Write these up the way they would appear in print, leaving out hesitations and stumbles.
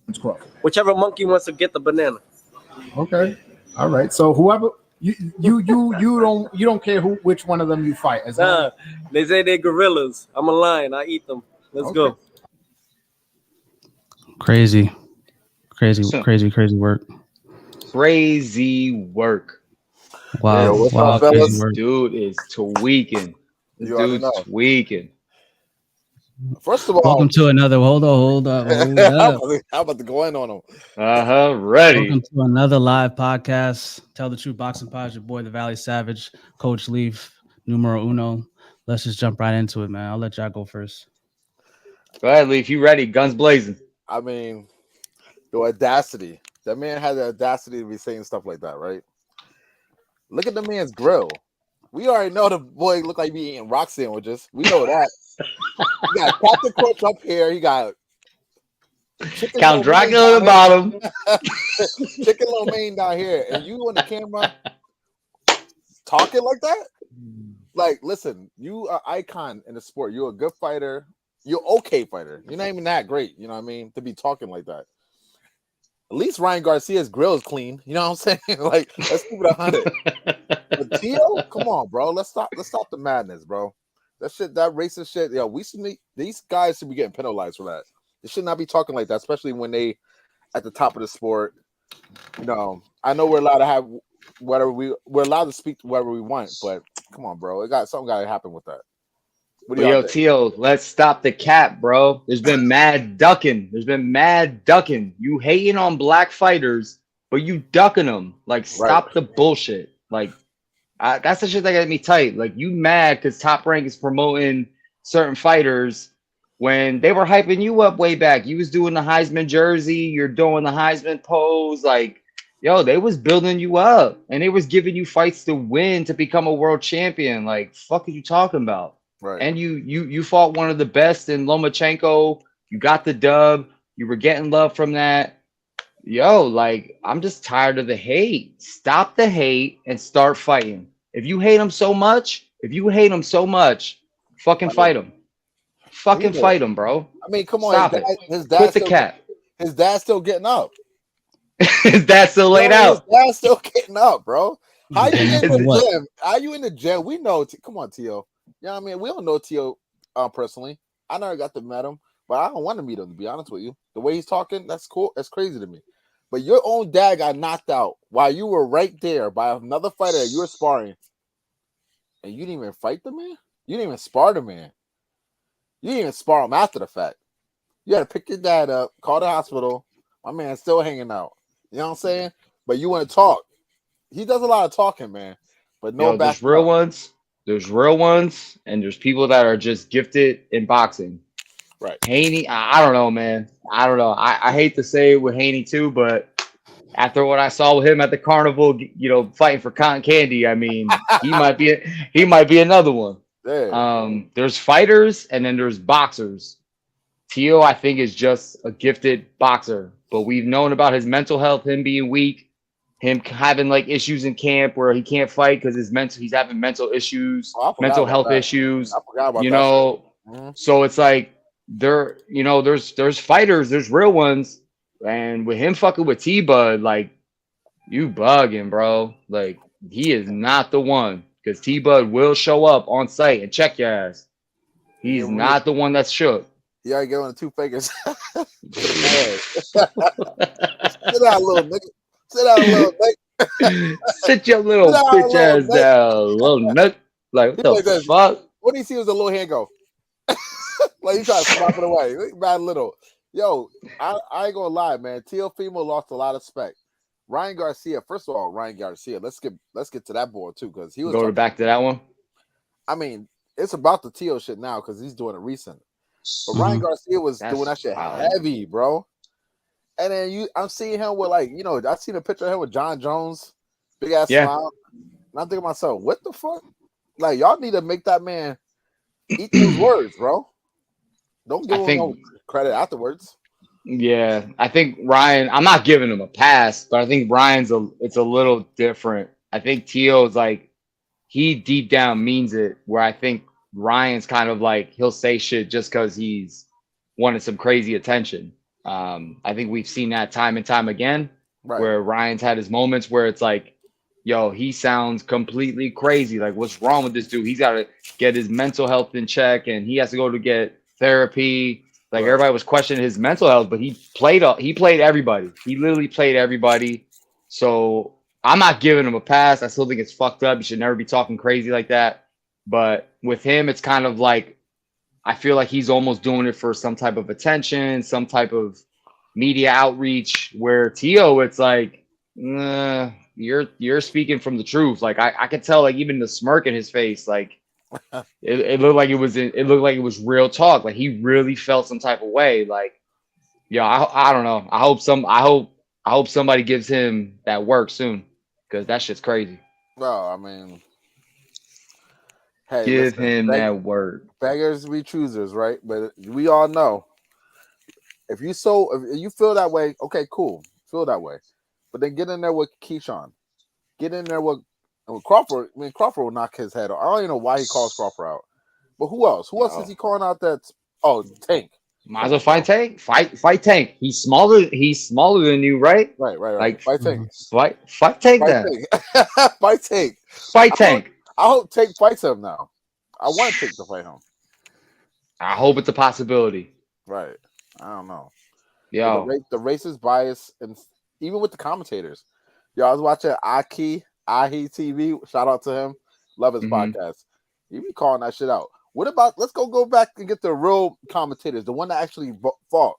It's Crawford. Whichever monkey wants to get the banana. Okay. All right. So whoever you don't care which one of them you fight as long. Nah, they say they're gorillas. I'm a lion. I eat them. Let's Okay. go. Crazy, crazy work. Crazy work. Wow, Yo, what's wow, up, crazy fellas? work. Dude is tweaking. This You already dude's know. tweaking. First of all, Welcome to another. Hold up. I'm about to go in on him. Ready. Welcome to another live podcast. Tell the Truth Boxing Pod. Your boy, the Valley Savage, Coach Leaf, numero uno. Let's just jump right into it, man. I'll let y'all go first. Go ahead, Leaf. You ready? Guns blazing. I mean, the audacity. That man had the audacity to be saying stuff like that, right? Look at the man's grill. We already know the boy look like he eating rock sandwiches. We know that. He got Captain Crunch up here. He got Count Dracula at the bottom. chicken lo mein down here, and you on the camera talking like that? Like, listen, you are icon in the sport. You're a good fighter. You're okay fighter. You're not even that great. You know what I mean? To be talking like that. At least Ryan Garcia's grill is clean. You know what I'm saying? Like, let's keep it 100. But Teo, come on, bro. Let's stop the madness, bro. That shit, that racist shit. Yeah, these guys should be getting penalized for that. They should not be talking like that, especially when they at the top of the sport. You know, I know we're allowed to have we're allowed to speak whatever we want, but come on, bro. Something got to happen with that. What do y'all think? Tio, let's stop the cap, bro. There's been mad ducking. You hating on black fighters, but you ducking them. Like, stop the bullshit. Like, that's the shit that got me tight. Like, you mad because Top Rank is promoting certain fighters when they were hyping you up way back. You was doing the Heisman jersey. You're doing the Heisman pose. Like, yo, they was building you up, and they was giving you fights to win to become a world champion. Like, fuck are you talking about? Right. And you fought one of the best in Lomachenko. You got the dub. You were getting love from that. Yo, like, I'm just tired of the hate. Stop the hate and start fighting. If you hate him so much, fucking fight him. Fucking fight him, bro. I mean, come on. Stop his dad Quit the still, cap. His dad's still getting up. His dad's still laid out. His dad's still getting up, bro. How you in the gym? How you in the gym? We know. Come on, Tio. You know what I mean? We don't know Tio personally. I never got to meet him, but I don't want to meet him, to be honest with you. The way he's talking, that's cool. That's crazy to me. But your own dad got knocked out while you were right there by another fighter that you were sparring. And you didn't even fight the man? You didn't even spar the man. You didn't even spar him after the fact. You had to pick your dad up, call the hospital. My man's still hanging out. You know what I'm saying? But you want to talk. He does a lot of talking, man. But no back. There's real ones. There's real ones, and there's people that are just gifted in boxing. Right. Haney, I don't know, man. I don't know. I hate to say it with Haney too, but after what I saw with him at the carnival, you know, fighting for cotton candy, I mean, he might be another one. Yeah. There's fighters and then there's boxers. Teo, I think, is just a gifted boxer, but we've known about his mental health, him being weak. Him having like issues in camp where he can't fight because he's having mental issues, mental health issues. I forgot about you that. know, so it's like there's fighters, there's real ones, and with him fucking with T-Bud, like, you bugging, bro. Like, he is not the one because T-Bud will show up on site and check your ass. He's not the one that's shook. He already gave him the 2 fingers. Sit down, little nigga. Sit down, little nigga. Sit your little bitch ass down, little nut. Like, what the fuck? What do you see was a little hand go? Like, you try to slap it away. Bad little. Yo, I ain't gonna lie, man. Teofimo lost a lot of respect. Ryan Garcia, first of all, let's get to that board too, because he was going back to that one. I mean, it's about the Teo shit now because he's doing it recent. But Ryan Garcia was doing that shit heavy, bro. And then I'm seeing him with, like, you know, I seen a picture of him with John Jones, big ass smile. And I'm thinking to myself, what the fuck? Like, y'all need to make that man eat those words, bro. Don't give him no credit afterwards. Yeah, I think Ryan. I'm not giving him a pass, but I think Ryan's it's a little different. I think Teo's like, he deep down means it. Where I think Ryan's kind of like, he'll say shit just because he's wanted some crazy attention. I think we've seen that time and time again, Right. where Ryan's had his moments where it's like, yo, he sounds completely crazy. Like, what's wrong with this dude? He's got to get his mental health in check, and he has to go to get therapy. Like, Right. everybody was questioning his mental health, but he played everybody. He literally played everybody. So I'm not giving him a pass. I still think it's fucked up. You should never be talking crazy like that. But with him, it's kind of like, I feel like he's almost doing it for some type of attention, some type of media outreach. Where T.O., it's like, you're speaking from the truth. Like, I could tell, like, even the smirk in his face, like it looked like it looked like it was real talk. Like, he really felt some type of way. Like, yeah, I don't know. I hope somebody gives him that work soon, because that shit's crazy. Well, I mean, hey, Give listen, him that work. beggars be choosers, right? But we all know if you feel that way, okay, cool, feel that way. But then get in there with Keyshawn, get in there with Crawford. I mean, Crawford will knock his head off. I don't even know why he calls Crawford out. But who else? Who else is he calling out? That's Tank. Might as well fight Tank. Fight Tank. He's smaller than you, right? Right. Like, Fight Tank. Fight Tank then. Fight Tank. Fight Tank. I hope Tank fights him now. I want Tank to fight him. I hope it's a possibility. Right. I don't know. Yo. The racist bias, and even with the commentators. Yo, I was watching Ahi TV. Shout out to him. Love his podcast. He be calling that shit out. What about, let's go back and get the real commentators, the one that actually fought.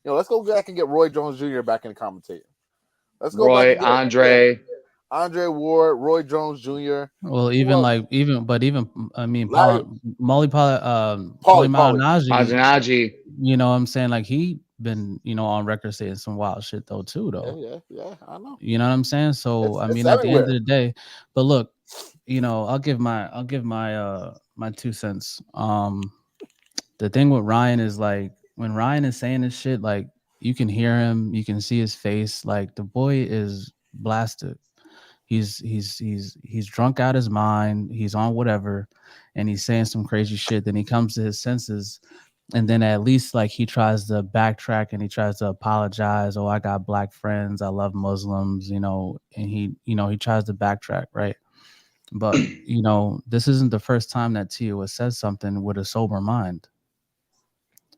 You know, let's go back and get Roy Jones Jr. back in the commentating. Let's go Roy, back and get Andre Ward, Roy Jones Jr. Well, I mean, Larry- Paulie Malignaggi. you know what I'm saying? Like, he been, on record saying some wild shit though, Yeah, I know. You know what I'm saying? So It's I mean, at the end of everywhere. the day, but look, I'll give my my 2 cents. The thing with Ryan is, like, when Ryan is saying this shit, like, you can hear him, you can see his face, like, the boy is blasted. He's drunk out his mind, he's on whatever, and he's saying some crazy shit. Then he comes to his senses, and then at least, like, he tries to backtrack and he tries to apologize. Oh, I got black friends, I love Muslims, and he tries to backtrack, right? But this isn't the first time that T.O. has said something with a sober mind.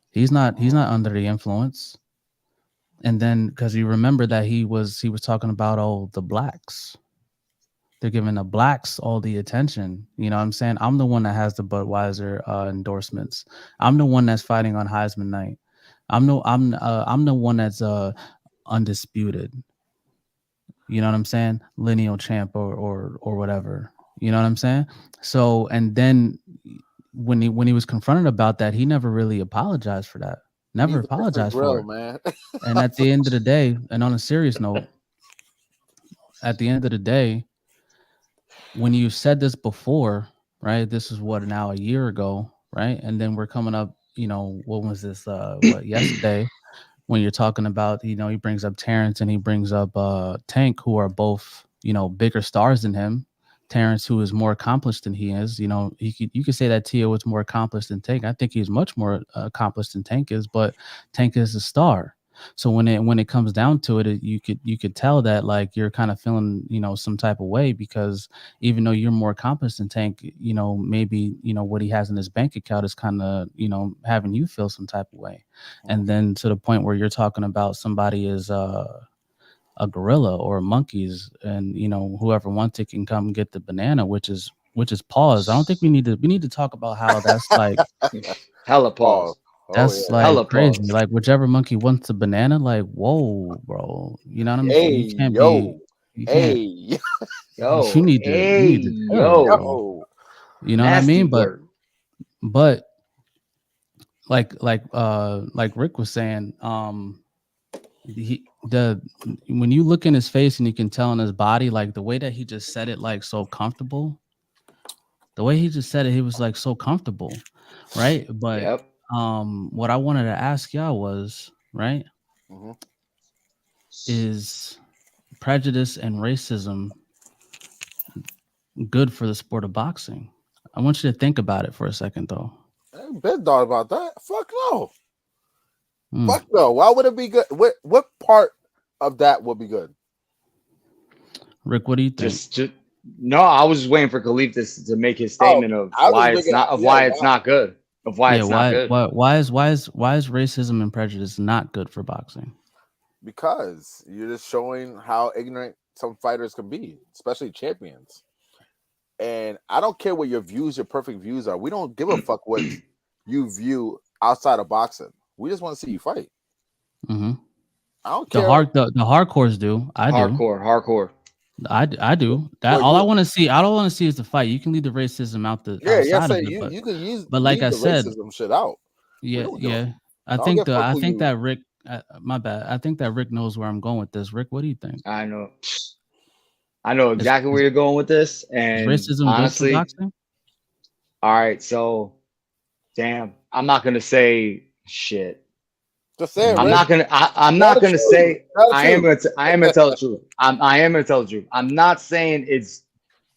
He's not under the influence. And then, because you remember that he was talking about the blacks. They're giving the blacks all the attention. You know what I'm saying? I'm the one that has the Budweiser endorsements. I'm the one that's fighting on Heisman night. I'm the one that's undisputed. You know what I'm saying? Lineal champ or whatever. You know what I'm saying? So, and then when he was confronted about that, he never really apologized for that. Never apologized for it, man. And at the end of the day, and on a serious note, at the end of the day, when you said this before, right? This is what, now a year ago, right? And then we're coming up, what was this? Yesterday, when you're talking about, he brings up Terrence and he brings up Tank, who are both, bigger stars than him. Terrence, who is more accomplished than he is, you could say that T.O. is more accomplished than Tank. I think he's much more accomplished than Tank is, but Tank is a star. So when it comes down to it, you could tell that, like, you're kind of feeling, some type of way, because even though you're more accomplished than Tank, maybe, what he has in his bank account is kind of, having you feel some type of way. And then to the point where you're talking about somebody is a gorilla or monkeys, and whoever wants it can come get the banana, which is pause. I don't think we need to talk about how that's like hella pause. That's like hella crazy. pause. Like, whichever monkey wants a banana, like, whoa, bro. You know what I'm saying? You can't yo. be. You can't. Yo, you need to chill, bro. You know what I mean? But like Rick was saying, when you look in his face and you can tell in his body, like, the way that he just said it, like, so comfortable. The way he just said it, he was like so comfortable, right? But what I wanted to ask y'all was, right, is prejudice and racism good for the sport of boxing? I want you to think about it for a second, though. I ain't been thought about that. Fuck no. Fuck no. Why would it be good? What part of that would be good? Rick, what do you think? Just no. I was just waiting for Khalif to make his statement of I was why just it's not why it's not good. Of why Yeah, it's not good. why is racism and prejudice not good for boxing? Because you're just showing how ignorant some fighters can be, especially champions. And I don't care what your perfect views are. We don't give a fuck what you view outside of boxing. We just want to see you fight. Mm-hmm. I don't The care. the hardcores do. I do. Hardcore. I do. That all I want to see. All I want to see is the fight. You can leave the racism out the outside of it, but you can use. but like I the said, racism shit out. yeah. I don't think give a fuck who think you- that Rick. My bad. I think that Rick knows where I'm going with this. Rick, what do you think? I know exactly where you're going with this. Is And racism honestly, good for boxing? all right. So, damn, I'm not gonna say shit. Just say it, I'm Rick. not gonna. I'm Tell not the gonna truth. say. Tell the I am truth. gonna. I am gonna tell the truth. I am gonna tell the truth. I'm not saying it's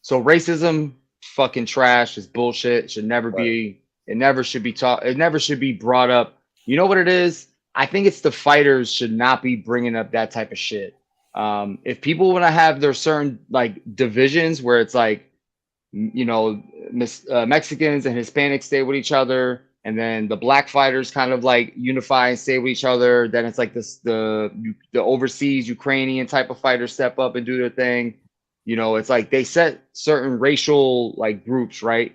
so racism. Fucking trash. Is bullshit. Should never be. It never should be taught. It never should be brought up. You know what it is? I think it's the fighters should not be bringing up that type of shit. If people want to have their certain like divisions where it's like, you know, Mexicans and Hispanics stay with each other, and then the black fighters kind of like unify and stay with each other. Then it's like the overseas Ukrainian type of fighters step up and do their thing. You know, it's like they set certain racial like groups, right?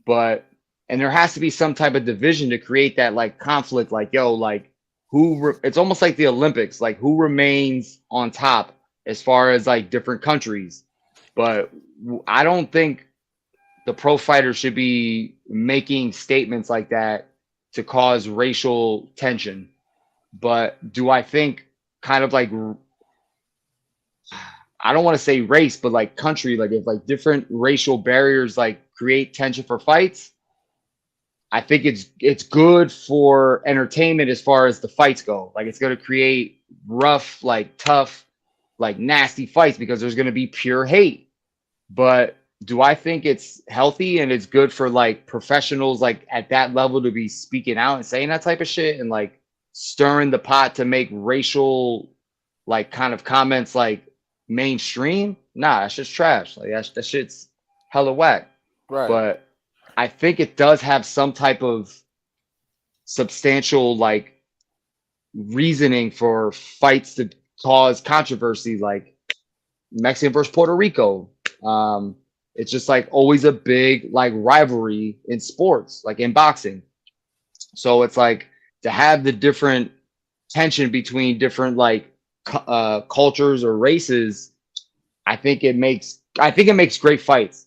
And there has to be some type of division to create that like conflict. Like, yo, like it's almost like the Olympics, like who remains on top as far as like different countries. But I don't think the pro fighter should be making statements like that to cause racial tension. But do I think kind of like, I don't want to say race, but like country, like if like different racial barriers like create tension for fights, I think it's good for entertainment as far as the fights go. Like it's going to create rough, like tough, like nasty fights because there's going to be pure hate. But do I think it's healthy and it's good for like professionals like at that level to be speaking out and saying that type of shit and like stirring the pot to make racial like kind of comments like mainstream? Nah, that's just trash. Like that shit's hella whack. Right. But I think it does have some type of substantial like reasoning for fights to cause controversy, like Mexican versus Puerto Rico. It's just like always a big like rivalry in sports, like in boxing. So it's like to have the different tension between different like cultures or races. I think it makes great fights.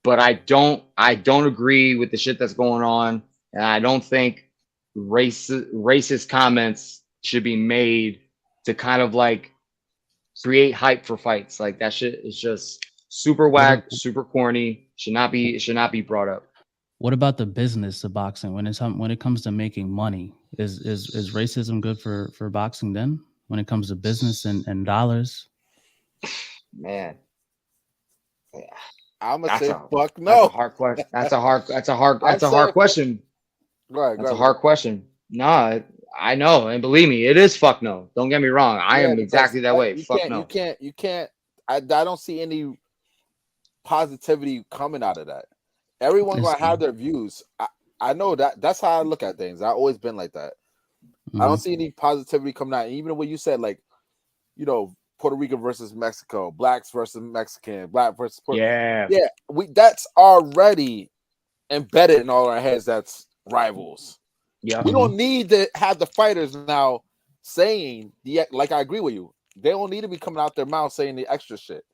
But I don't agree with the shit that's going on, and I don't think racist comments should be made to kind of like create hype for fights. Like that shit is just super whack, super corny. It should not be brought up. What about the business of boxing? When it comes to making money, is racism good for boxing then? When it comes to business and dollars? Man. I'm gonna say fuck no. That's a hard question. That's a hard question. Right. That's a hard question. Nah, I know, and believe me, it is fuck no. Don't get me wrong. I am exactly that way. Fuck no. You can't. I don't see any positivity coming out of that. Everyone's gonna have their views. I know that. That's how I look at things. I've always been like that. Mm-hmm. I don't see any positivity coming out. Even when you said like, you know, Puerto Rico versus Mexico, blacks versus Mexican, black versus Puerto Rico. Yeah. That's already embedded in all our heads. That's rivals. Yeah, we don't need to have the fighters now saying like I agree with you. They don't need to be coming out their mouth saying the extra shit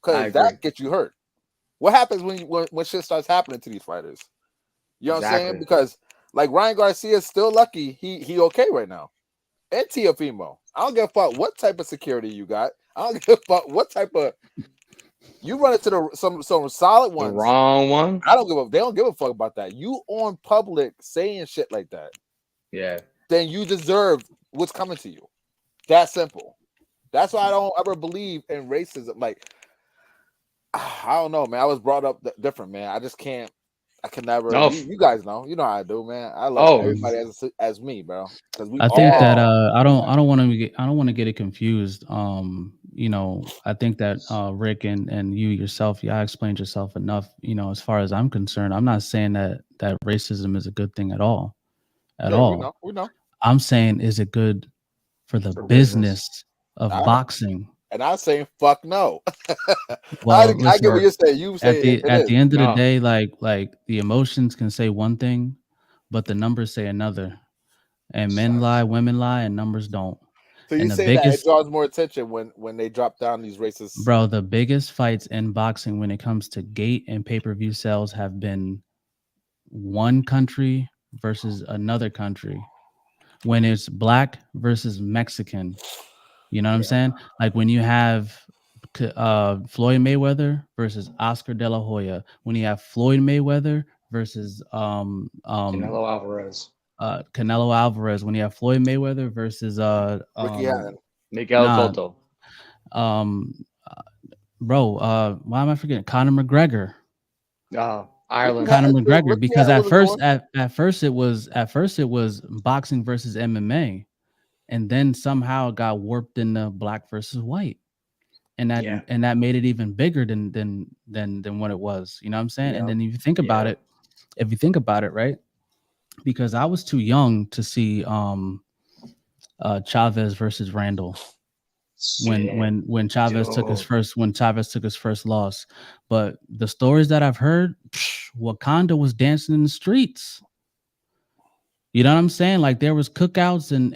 because that gets you hurt. What happens when shit starts happening to these fighters? You know what I'm saying? Because like Ryan Garcia is still lucky he okay right now. And Teofimo. I don't give a fuck what type of security you got. I don't give a fuck what type of you run into some solid ones. The wrong one. I don't give a. They don't give a fuck about that. You on public saying shit like that. Yeah. Then you deserve what's coming to you. That simple. That's why I don't ever believe in racism. Like I don't know, man. I was brought up different, man. I just can't. I can never. No. You guys know. You know how I do, man. I love Oh. everybody as me, bro. Because we I think that all. I don't want to get it confused. You know, I think that Rick and you yourself, I explained yourself enough. You know, as far as I'm concerned, I'm not saying that racism is a good thing at all. At Yeah, all. we know. I'm saying, is it good for the For business business. of I- boxing? And I'm saying fuck no. Well, I listen, get what you're saying. You say at the end of the No. day, like the emotions can say one thing, but the numbers say another. And men Facts. lie, women lie, and numbers don't. So you And the say that it biggest, draws more attention when they drop down these racist. bro, the biggest fights in boxing when it comes to gate and pay-per-view sales have been one country versus another country. When it's black versus Mexican, you know what I'm saying? Like when you have Floyd Mayweather versus Oscar De La Hoya, when you have Floyd Mayweather versus Canelo Alvarez. Canelo Alvarez, when you have Floyd Mayweather versus Ricky Hatton. Miguel nah. Cotto. Bro, why am I forgetting Conor McGregor? Ireland. Conor McGregor, Ricky because Hatton at first it was boxing versus MMA, and then somehow it got warped into black versus white, and that made it even bigger than what it was. You know what I'm saying? And then if you think about it, right? Because I was too young to see Chavez versus Randall. When Chavez took his first loss, but the stories that I've heard, Wakanda was dancing in the streets. You know what I'm saying? Like there was cookouts and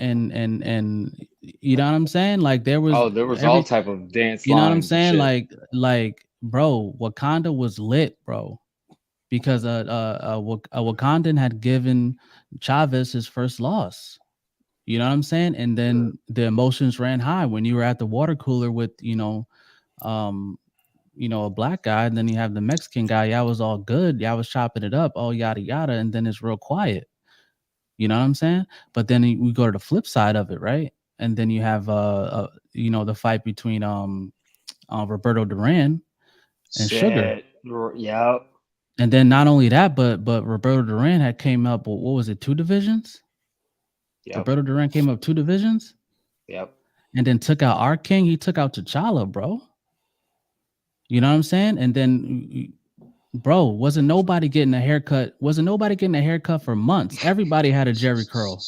you know what I'm saying? Like there was all type of dance. You know what I'm lines and saying? shit. Like bro, Wakanda was lit, bro, because a Wakandan had given Chavez his first loss. You know what I'm saying? And then the emotions ran high when you were at the water cooler with, a black guy, and then you have the Mexican guy. Y'all was all good. Y'all was chopping it up, all yada yada, and then it's real quiet. You know what I'm saying? But then we go to the flip side of it, right? And then you have the fight between Roberto Duran and Sugar. Yeah. And then not only that, but Roberto Duran had came up with, what was it, 2 divisions? Yep. Roberto Duran came up 2 divisions. Yep. And then took out our king. He took out T'Challa, bro. You know what I'm saying? And then, bro, wasn't nobody getting a haircut for months. Everybody had a Jerry curl.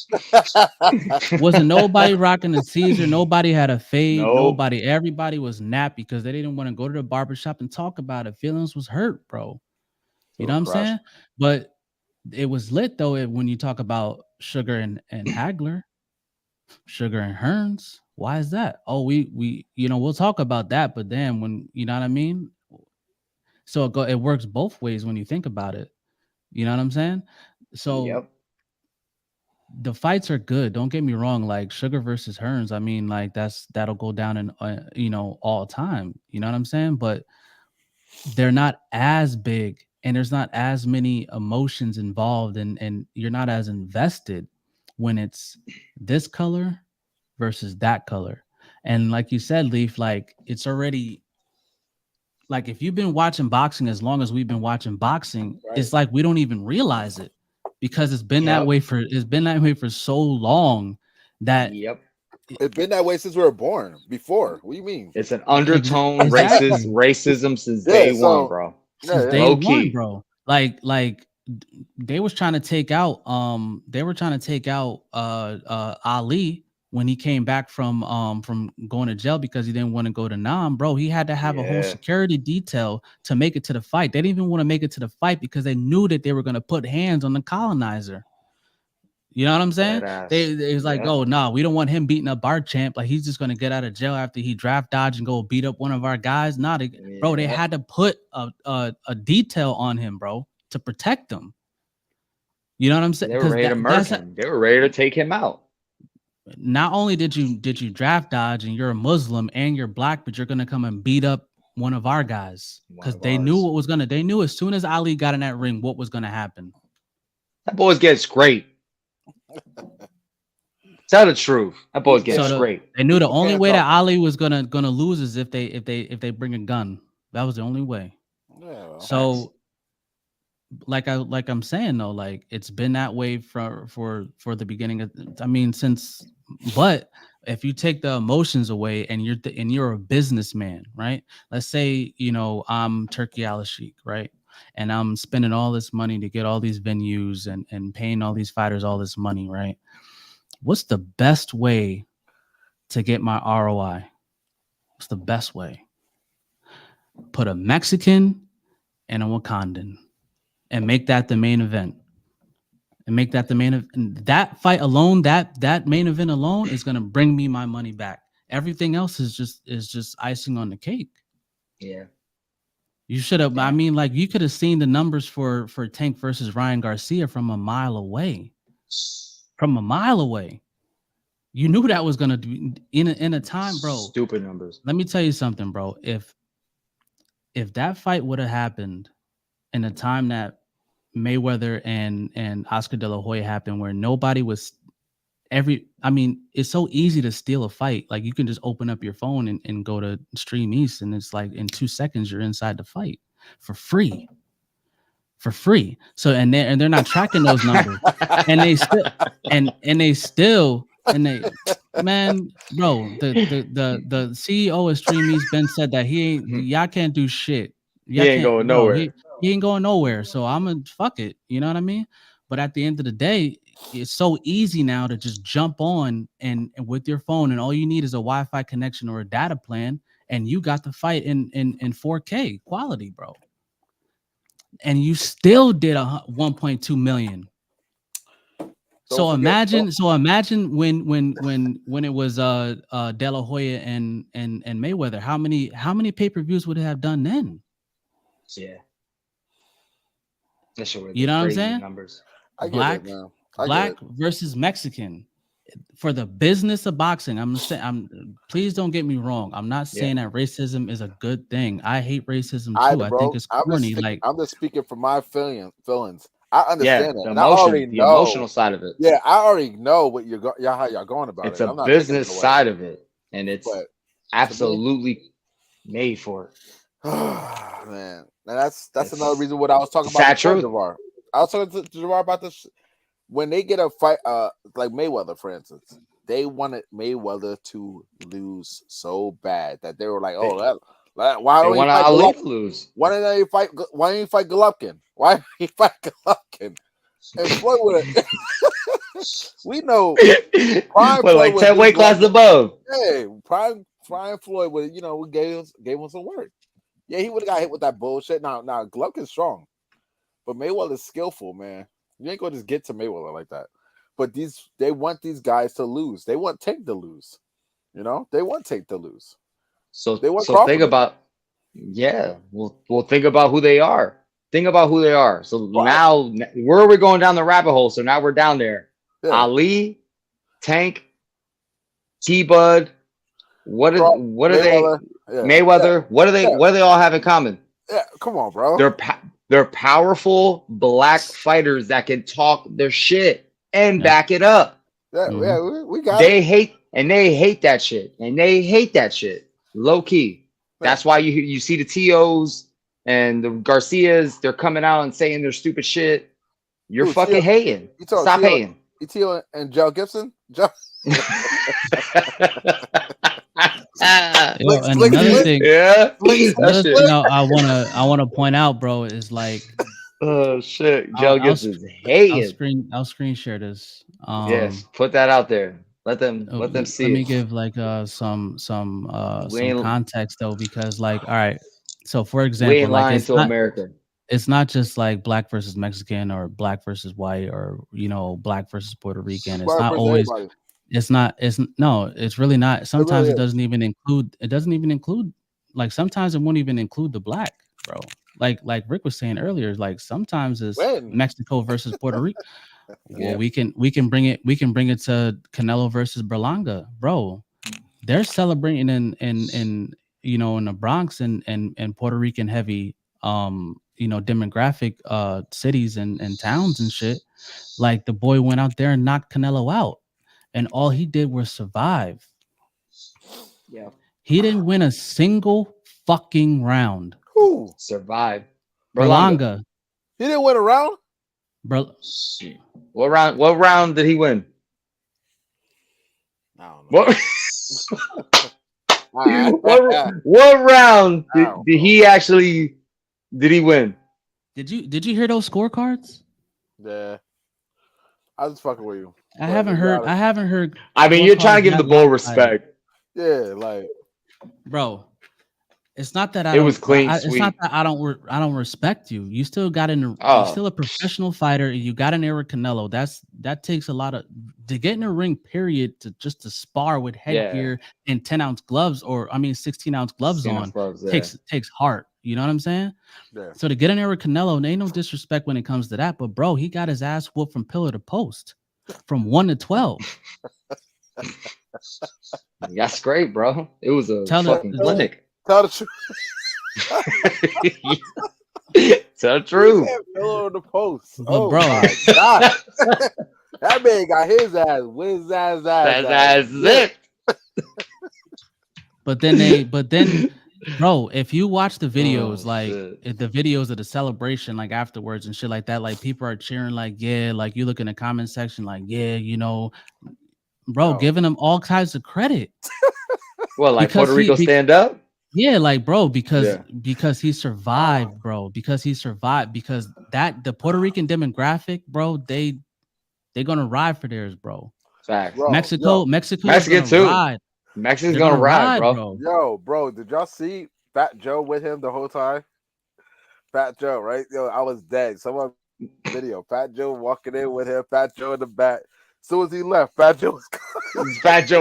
Wasn't nobody rocking a Caesar. Nobody had a fade. Nope. Everybody was napped because they didn't want to go to the barbershop and talk about it. Feelings was hurt, bro. You know what I'm saying? But it was lit though when you talk about Sugar and Hagler, Sugar and Hearns. Why is that? Oh, we we'll talk about that, but then when, you know what I mean? So it works both ways when you think about it. You know what I'm saying? So the fights are good. Don't get me wrong. Like Sugar versus Hearns, I mean, like that'll go down in all time. You know what I'm saying? But they're not as big, and there's not as many emotions involved, and you're not as invested when it's this color versus that color. And like you said, Leaf, like it's already, like if you've been watching boxing as long as we've been watching boxing, right, it's like we don't even realize it because it's been that way for so long that it's been that way since we were born. Before, what do you mean? It's an undertone racism since day one, bro. Since day one, bro. Like they was trying to take out Ali when he came back from going to jail because he didn't want to go to Nam, bro. He had to have a whole security detail to make it to the fight. They didn't even want to make it to the fight because they knew that they were going to put hands on the colonizer. You know what I'm saying? It was like, oh no, we don't want him beating up our champ. Like he's just going to get out of jail after he draft dodge and go beat up one of our guys. Bro, they had to put a detail on him, bro, to protect him. You know what I'm saying? They were ready to murk him. They were ready to take him out. Not only did you draft dodge and you're a Muslim and you're black, but you're gonna come and beat up one of our guys because they knew what was gonna. They knew as soon as Ali got in that ring what was gonna happen. That boy's getting scraped. Tell the truth. That boy's getting scraped. They knew the only way that Ali was gonna lose is if they bring a gun. That was the only way. Yeah, so like I'm saying though, like it's been that way for the beginning of, I mean, since, but if you take the emotions away and you're a businessman, right? Let's say, you know, I'm Turkey Al Sheikh, right? And I'm spending all this money to get all these venues and paying all these fighters all this money, right? What's the best way to get my ROI? What's the best way? Put a Mexican and a Wakandan and make that the main event. And make that the main event. That fight alone, that main event alone is gonna bring me my money back. Everything else is just icing on the cake. Yeah. You should have. I mean, like you could have seen the numbers for Tank versus Ryan Garcia from a mile away. From a mile away, you knew that was gonna be in a time, bro. Stupid numbers. Let me tell you something, bro. If that fight would have happened in a time that Mayweather and Oscar De La Hoya happened, where nobody was I mean, it's so easy to steal a fight. Like you can just open up your phone and go to Stream East, and it's like in 2 seconds you're inside the fight for free. So and they're not tracking those numbers, and they still man, bro, the CEO of Stream East Ben said that y'all can't do shit. He ain't going nowhere. He ain't going nowhere. So I'm gonna fuck it. You know what I mean? But at the end of the day, it's so easy now to just jump on and with your phone, and all you need is a Wi-Fi connection or a data plan, and you got the fight in 4K quality, bro. And you still did 1.2 million. So imagine when it was De La Hoya and Mayweather, how many pay-per-views would it have done then? Yeah. That shit, you know what I'm saying? Numbers. Black versus Mexican. For the business of boxing, please don't get me wrong. I'm not saying that racism is a good thing. I hate racism too. I think it's corny. I'm just speaking from my feelings. I understand the the emotional side of it. Yeah, I already know what how y'all going about it's it. It's a business side of it, and it's absolutely made for it. Man, that's another reason what I was talking about. Javar. I was talking to Javar about this. When they get a fight, like Mayweather, for instance, they wanted Mayweather to lose so bad that they were like, "Oh, why don't you fight Ali lose? Why didn't you fight? Why didn't you fight Golovkin? Why didn't you fight Golovkin?" And Floyd would have. We know. Prime Floyd like 10 weight classes above. Hey, Prime Floyd would, we gave him some work. Yeah, he would have got hit with that bullshit. Now Golovkin's strong, but Mayweather's skillful, man. You ain't gonna just get to Mayweather like that. But they want these guys to lose. They want Tank to lose. They want Tank to lose. So think about, we'll think about who they are. Think about who they are. So now, where are we going down the rabbit hole? So now we're down there. Yeah. Ali, Tank, T-Bud. What are Mayweather, they? Yeah. Mayweather. Yeah. What do they all have in common? Yeah, come on, bro. They're powerful black fighters that can talk their shit and back it up. Yeah, we got they hate that shit. Low key. That's why you see the TEO'S and the Garcias, they're coming out and saying their stupid shit. You're fucking hating. Stop hating. TEO and Joe Gibson? Another thing I want to point out, bro, is like, oh shit, Joe Gibson's hating. I'll screen share this. Yes, put that out there. Let them see. Let me give like some context though, because like, all right, so for example, like it's not just like black versus Mexican or black versus white or black versus Puerto Rican. It's not always. Everybody. It's really not. Sometimes it doesn't even include like sometimes it won't even include the black, bro. Like Rick was saying earlier, like sometimes it's Mexico versus Puerto Rico. Well, we can bring it to Canelo versus Berlanga, bro. They're celebrating in the Bronx and Puerto Rican heavy demographic cities and towns and shit. Like the boy went out there and knocked Canelo out. And all he did was survive. Yeah. He didn't win a single fucking round. Survive. Berlanga. He didn't win a round. bro. Shit. What round did he win? I don't know. What round did he actually did he win? Did you hear those scorecards? Yeah, I was fucking with you. I haven't heard. I mean, you're trying to give the bull respect. Yeah, like, bro. It's not that It was clean It's sweep. not that I don't respect you. You still got in. Oh. You're still a professional fighter. You got in there with Canelo. That takes a lot of to get in a ring. Period. To spar with headgear and 10-ounce gloves, 16-ounce gloves on takes heart. You know what I'm saying? yeah. So to get in there with Canelo, and ain't no disrespect when it comes to that, but bro, he got his ass whooped from pillar to post, from 1 to 12. That's great, bro. It was a fucking clinic. Tell the truth. Tell the truth. Pillow on the post. But Oh bro, my god, that man got his ass. His ass. That's it. but then, bro, if you watch the videos, the videos of the celebration, like afterwards and shit like that, like people are cheering, like yeah, like you look in the comment section, like yeah, you know, bro, giving him all kinds of credit. Well, like Puerto Rico stand up. Yeah, like bro, because he survived, bro. Because he survived. Because the Puerto Rican demographic, bro, they're gonna ride for theirs, bro. Facts. Bro, Mexican too. ride. Mexican's gonna ride, bro. Yo, bro, did y'all see Fat Joe with him the whole time? Fat Joe, right? Yo, I was dead. Someone video. Fat Joe walking in with him. Fat Joe in the back. As soon as he left, Fat Joe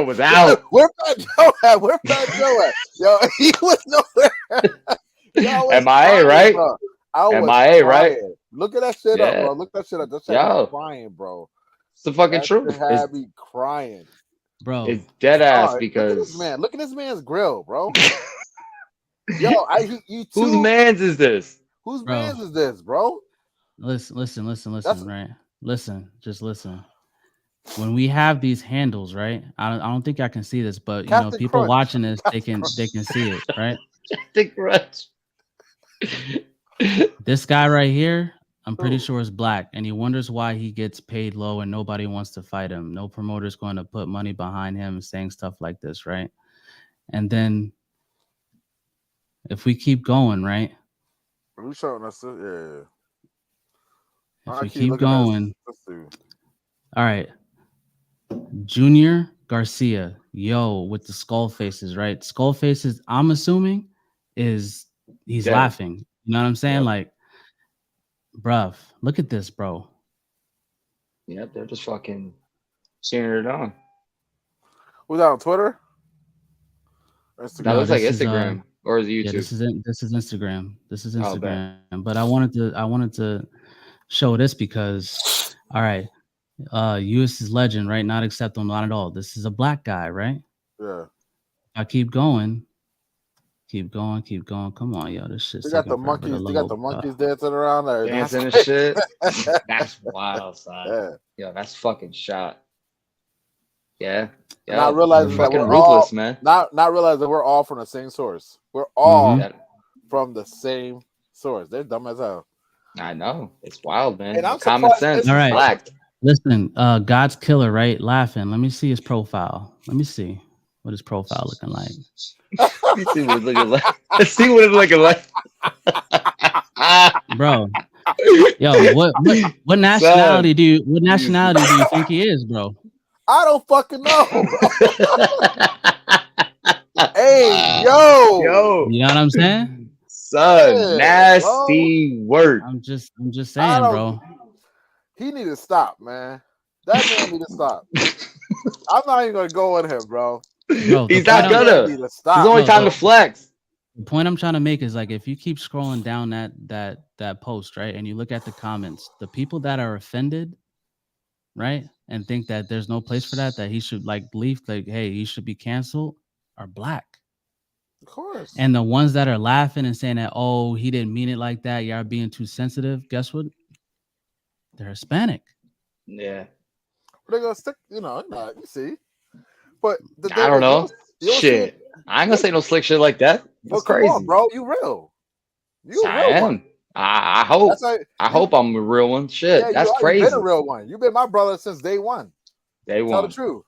was out. Where Fat Joe at? Where Fat Joe at? Yo, he was nowhere. MIA, right? Bro. MIA, right? Look at that shit up, bro. Look that shit up. That's crying, bro. It's the fucking truth. Had me crying, bro. It's dead ass because look at this man's grill, bro. Yo, whose man's is this? Whose man's is this, bro? Listen, right? Just listen. When we have these handles, right? I don't think I can see this, but Captain people Crunch. watching this, they can see it, right? Captain Crunch. This guy right here, I'm pretty sure is black, and he wonders why he gets paid low and nobody wants to fight him. No promoter's going to put money behind him saying stuff like this, right? And then if we keep going, right? Who's showing us? Yeah. If we keep going, all right. Junior Garcia, with the skull faces, right? Skull faces, I'm assuming he's laughing. You know what I'm saying? Yep. Like, bruv, look at this, bro. Yep, they're just fucking cheering it on. Who's that on Twitter? That looks like Instagram or is it YouTube? Yeah, this is Instagram. This is Instagram. But I wanted to show this because, all right. U.S.'s legend, right? Not accept him, not at all. This is a black guy, right? Yeah. I keep going. Come on, yo, this shit's. They got the monkeys. They got the monkeys dancing around there, dancing and shit. That's wild, son. Yeah, that's fucking shot. Yeah. Not realizing fucking that we're ruthless, all, man. Not realizing we're all from the same source. We're all from the same source. They're dumb as hell. I know. It's wild, man. And I'm common sense. All right. Black. Listen, God's killer, right? Laughing. Let me see his profile. Let me see what his profile looking like. Let's see what it's looking like. Bro. Yo, what nationality do you think he is, bro? I don't fucking know. Hey, yo. You know what I'm saying? Son, nasty work. I'm just saying, bro. He need to stop, man. That man need to stop. I'm not even gonna go on him, bro. He's not gonna. It's only time to flex. The point I'm trying to make is like if you keep scrolling down that post, right, and you look at the comments, the people that are offended, right, and think that there's no place for that he should like leave, like, hey, he should be canceled, are black. Of course. And the ones that are laughing and saying that, oh, he didn't mean it like that, y'all being too sensitive, guess what? They're Hispanic. Yeah. They're gonna stick, you see. But I don't know. I ain't gonna say no slick shit like that. That's crazy, on, bro. You real. I am. I hope. That's like I hope I'm a real one. Shit, yeah, that's you've crazy. been a real one. You've been my brother since day one. Day Tell one. the truth.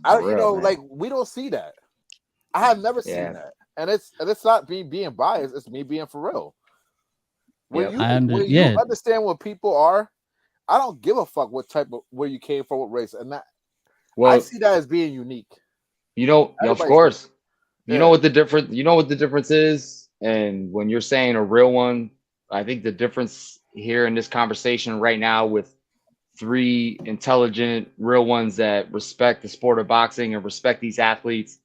For real, man. Like we don't see that. I have never seen that, and it's not me being biased. It's me being for real. When you understand what people are, I don't give a fuck what type of where you came from, what race, and that I see that as being unique. Of course. You know what the difference is, and when you're saying a real one, I think the difference here in this conversation right now with 3 intelligent real ones that respect the sport of boxing and respect these athletes,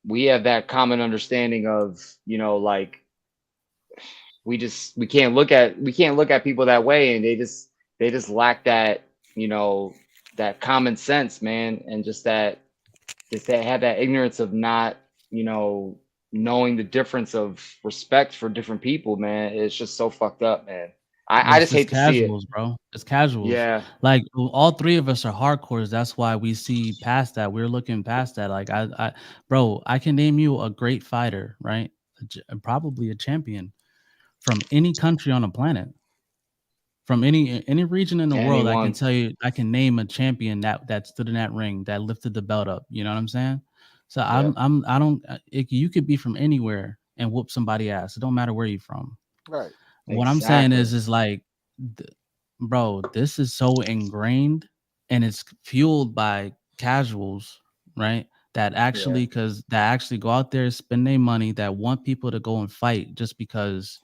we have that common understanding of, like we can't look at people that way, and they just lack that, that common sense, man, and just they have that ignorance of not, knowing the difference of respect for different people, man. It's just so fucked up, man. I just hate to see it, bro. It's casuals. Yeah, like all 3 of us are hardcores. That's why we see past that. We're looking past that. Like bro, I can name you a great fighter, right? Probably a champion from any country on the planet, from any region in the world. I can tell you, I can name a champion that stood in that ring, that lifted the belt up. You know what I'm saying? So you could be from anywhere and whoop somebody ass. It don't matter where you're from. Right. What I'm saying is like, bro, this is so ingrained, and it's fueled by casuals, right? That actually go out there, spend their money, that want people to go and fight just because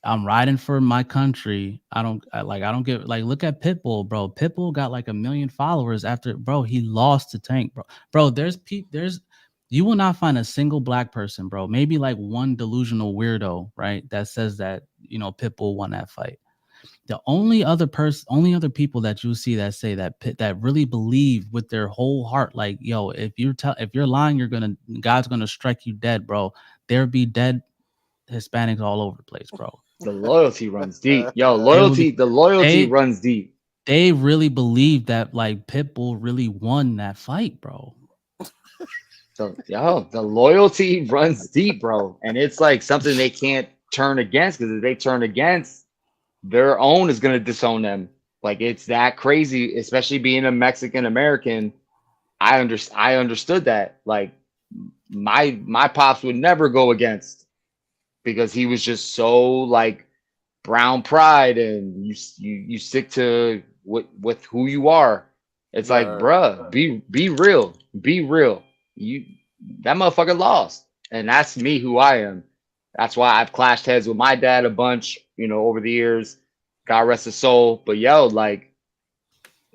I'm riding for my country. I don't get, like, look at Pitbull, bro. Pitbull got like 1 million followers after, bro, he lost to Tank, bro. Bro, you will not find a single black person, bro. Maybe like one delusional weirdo, right, that says that, Pitbull won that fight. The only other people that you see that say that really believe with their whole heart, like, yo, if you're lying, God's gonna strike you dead, bro. There be dead Hispanics all over the place, bro. The loyalty runs deep. Yo, the loyalty runs deep. They really believe that, like, Pitbull really won that fight, bro. So, the loyalty runs deep, bro. And it's like something they can't turn against, because if they turn against, their own is going to disown them. Like, it's that crazy, especially being a Mexican American. I understood that. Like, my pops would never go against, because he was just so like brown pride, and you stick to with who you are. It's like, bruh, be real. That motherfucker lost, and that's me, who I am. That's why I've clashed heads with my dad a bunch, over the years. God rest his soul. But like,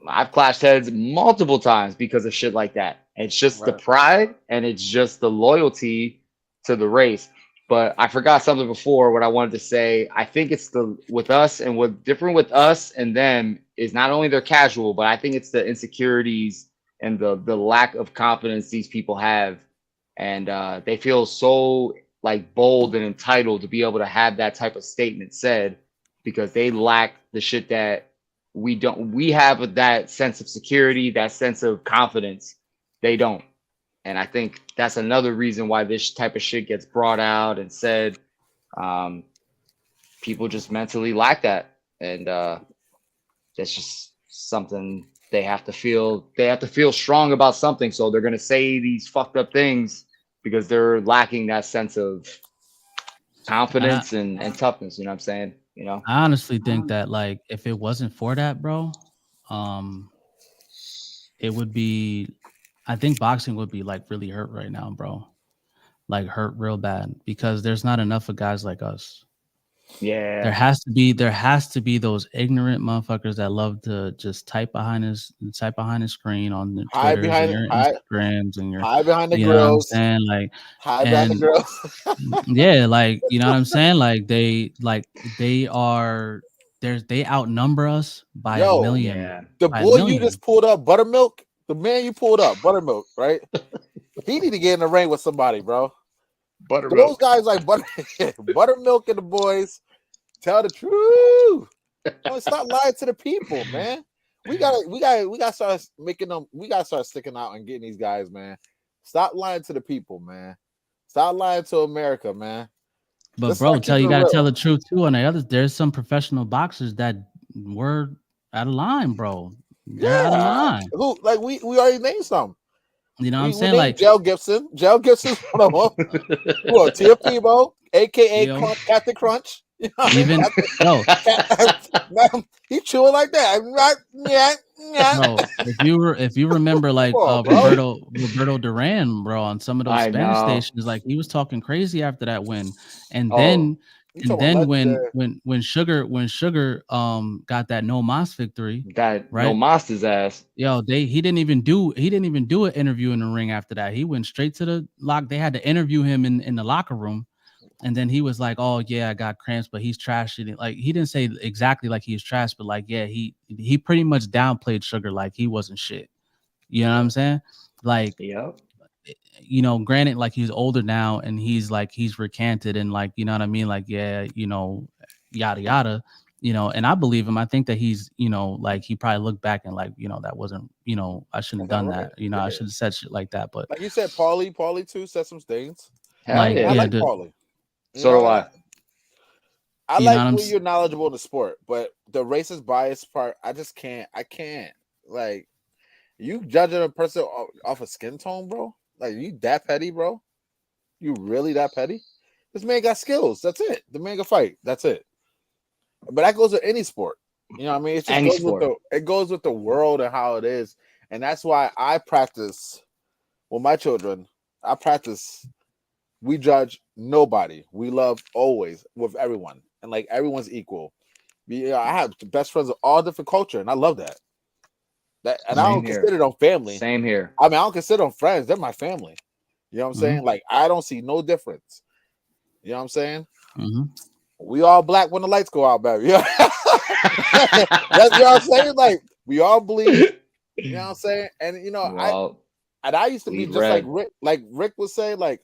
I've clashed heads multiple times because of shit like that. It's just the pride, and it's just the loyalty to the race. But I forgot something before, what I wanted to say. I think it's with us, and what's different with us and them is not only they're casual, but I think it's the insecurities and the lack of confidence these people have. And they feel so like bold and entitled to be able to have that type of statement said, because they lack the shit that we don't. We have that sense of security, that sense of confidence. They don't. And I think that's another reason why this type of shit gets brought out and said. People just mentally lack that. And that's just something they have to feel. They have to feel strong about something. So they're going to say these fucked up things because they're lacking that sense of confidence and toughness. You know what I'm saying? I honestly think that, like, if it wasn't for that, bro, it would be, I think boxing would be like really hurt right now, bro. Like, hurt real bad, because there's not enough of guys like us. Yeah. There has to be those ignorant motherfuckers that love to just type behind his screen on the Twitters and your Instagrams and your hide behind the grills. You know what I'm saying? Like, hide behind the grills. Yeah, like, you know what I'm saying? Like, they outnumber us by a million. Yeah. The boy you just pulled up, Buttermilk, the man you pulled up, Buttermilk, right? He need to get in the ring with somebody, bro. Buttermilk. Those guys like Buttermilk and the boys. Tell the truth. Stop lying to the people, man. We gotta start making them. We gotta start sticking out and getting these guys, man. Stop lying to the people, man. Stop lying to America, man. But Let's bro, not keep you it gotta real. tell the truth too. On the others, there's some professional boxers that were out of line, bro. They're out of line. Who like we already named some. You know what We I'm saying? named Like, Jell Gibson. Jell Gibson's one of them. Who else? Tiafimo, aka Yo. Captain Crunch. You know what even yo, he chewing like that. bro, if you remember like Come on, bro. Roberto Duran, bro, on some of those I Spanish know. stations, like he was talking crazy after that win. And Oh, then You and talking then about when legendary. Sugar got that no mas victory, that right? no Monster's ass. Yo, he didn't even do an interview in the ring after that. He went straight to the lock. They had to interview him in the locker room. And then he was like, "Oh yeah, I got cramps, but he's trashing it." Like he didn't say exactly like he was trash, but like yeah, he pretty much downplayed Sugar like he wasn't shit. You know what I'm saying? Like, Yep. you know, granted, like he's older now and he's recanted and like, you know what I mean? Like, yeah, you know, yada yada, you know, and I believe him. I think that he's, you know, like he probably looked back and like, you know, that wasn't, you know, I shouldn't have That's done not right. that. You know, I Yeah. should have said shit like that. But Like you said, Paulie too said some things. Hell like, yeah. I yeah, like Paulie. So do I. I You know like what I'm when you're knowledgeable in the sport, but the racist bias part, I just can't. I can't. Like, you judging a person off of skin tone, bro? Like, you that petty, bro? You really that petty? This man got skills. That's it. The man can fight. That's it. But that goes with any sport. You know what I mean? It just Any goes sport. it goes with the world and how it is. And that's why I practice with my children. I practice. We judge nobody. We love always with everyone. And like everyone's equal. I have best friends of all different culture, and I love that. And I don't consider them family. Same here. I mean, I don't consider them friends. They're my family. You know what I'm saying? Like, I don't see no difference. You know what I'm saying? We all black when the lights go out, baby. Yeah. That's what I'm saying. Like, we all bleed. You know what I'm saying? And you know, I used to be just red. like Rick would say, like,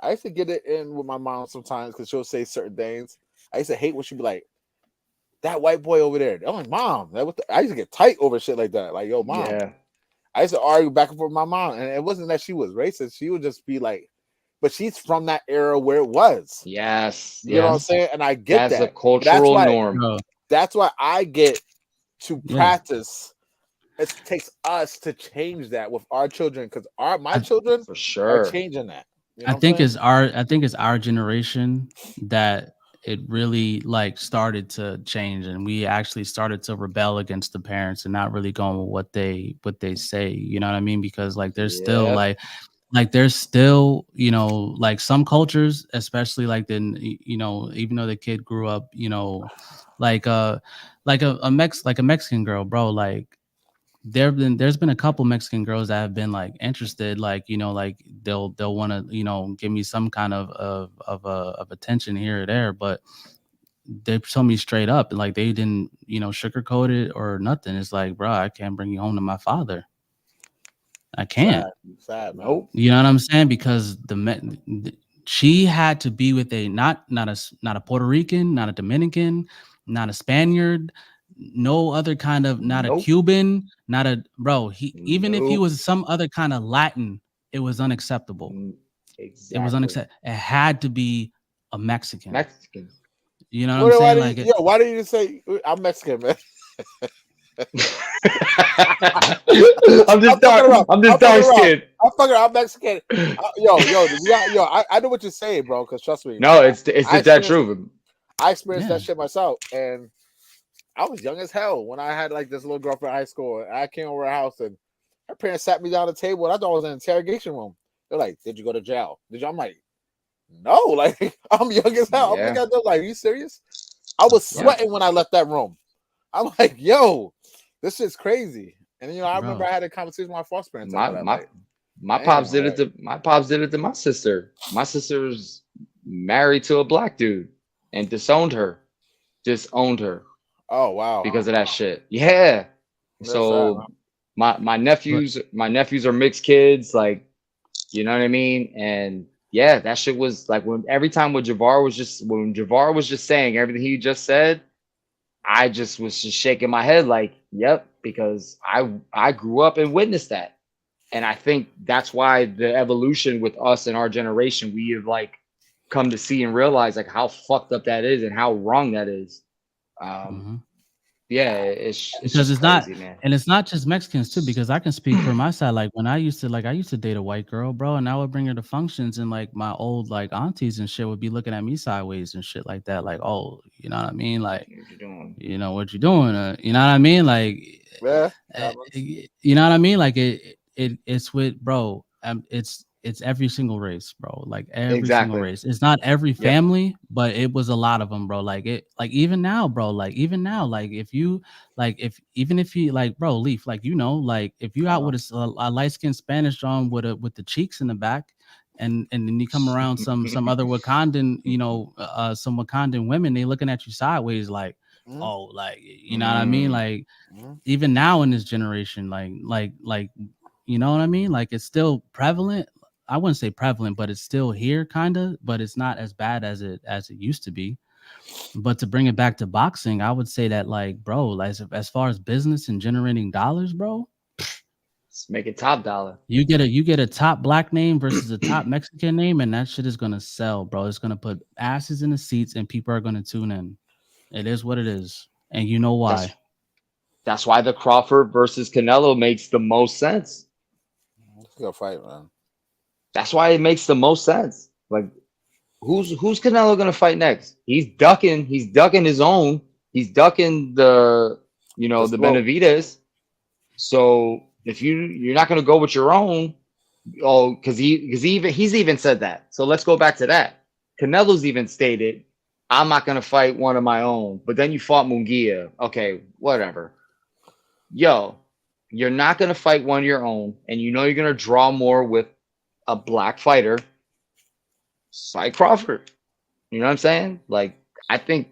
I used to get it in with my mom sometimes because she'll say certain things. I used to hate when she'd be like, that white boy over there. I'm like, Mom, I used to get tight over shit like that. Like, yo, Mom. Yeah. I used to argue back and forth with my mom. And it wasn't that she was racist. She would just be like, but she's from that era where it was. Yes. You know what I'm saying? And I get That's that. a cultural norm. That's why I get to practice. It takes us to change that with our children because my children for sure are changing that. You know I think it's our generation that it really like started to change, and we actually started to rebel against the parents and not really going with what they say. You know what I mean? Because like there's still like there's still, you know, like some cultures, especially like then, you know, even though the kid grew up, you know, like a Mexican girl, bro, like there's been a couple Mexican girls that have been like interested, like, you know, like they'll want to, you know, give me some kind of attention here or there, but they told me straight up, like they didn't, you know, sugarcoat it or nothing. It's like, bro, I can't bring you home to my father. I can't. Sad, man. Nope. You know what I'm saying? Because she had to be with a not a Puerto Rican, not a Dominican, not a Spaniard, no other kind of, not a Cuban, not a bro. Even if he was some other kind of Latin, it was unacceptable. Exactly. It was unacceptable. It had to be a Mexican. You know what I'm saying? Why did you say I'm Mexican, man? I'm just dark. I'm just dark skinned. I'm Mexican. I know what you're saying, bro. Because trust me. No, it's that true. I experienced that shit myself, and I was young as hell when I had like this little girlfriend in high school. And I came over her house, and her parents sat me down at the table, and I thought I was in an interrogation room. They're like, "Did you go to jail? Did you?" I'm like, "No, like I'm young as hell." I'm like, "Are you serious?" I was sweating when I left that room. I'm like, "Yo, this shit's crazy." And you know, I remember I had a conversation with my foster parents. My pops did it to my sister. My sister's married to a black dude and disowned her. Oh wow! Because of that shit. Yeah. That's so sad, my nephews are mixed kids, like, you know what I mean? And yeah, that shit was like every time when Javar was just saying everything he just said, I just was just shaking my head like, yep, because I grew up and witnessed that. And I think that's why the evolution with us and our generation, we have like come to see and realize like how fucked up that is and how wrong that is. Yeah, it's because just it's not, crazy, man. and it's not just Mexicans too. Because I can speak for my side. Like when I used to date a white girl, bro, and I would bring her to functions, and like my old like aunties and shit would be looking at me sideways and shit like that. Like, oh, you know what I mean? Like, What you doing? you know what you're doing? You know what I mean? Like, Yeah. you know what I mean? Like it's with bro. It's every single race, bro. Like every single Exactly. race. It's not every Yep. family, but it was a lot of them, bro. Like even now, bro. Like even now, like if you even if you like, bro, Leaf, like you know, like if you out with a light skinned Spanish John with the cheeks in the back, and then you come around some other Wakandan, you know, some Wakandan women, they looking at you sideways, like, oh, like you know what I mean, like even now in this generation, like you know what I mean, like it's still prevalent. I wouldn't say prevalent, but it's still here, kind of, but it's not as bad as it used to be. But to bring it back to boxing, I would say that, like, bro, like as far as business and generating dollars, bro, Let's make it top dollar. you get a top black name versus a top Mexican name, and that shit is gonna sell, bro. It's gonna put asses in the seats, and people are gonna tune in. It is what it is, and you know why. That's why the Crawford versus Canelo makes the most sense. It's a good fight, man. That's why it makes the most sense. Like, who's Canelo gonna fight next? He's ducking his own. He's ducking the Benavides. So if you're not gonna go with your own, because he's even said that. So let's go back to that. Canelo's even stated, I'm not gonna fight one of my own. But then you fought Munguia. Okay, whatever. Yo, you're not gonna fight one of your own, and you know you're gonna draw more with a black fighter. Fight Crawford. You know what I'm saying? Like, I think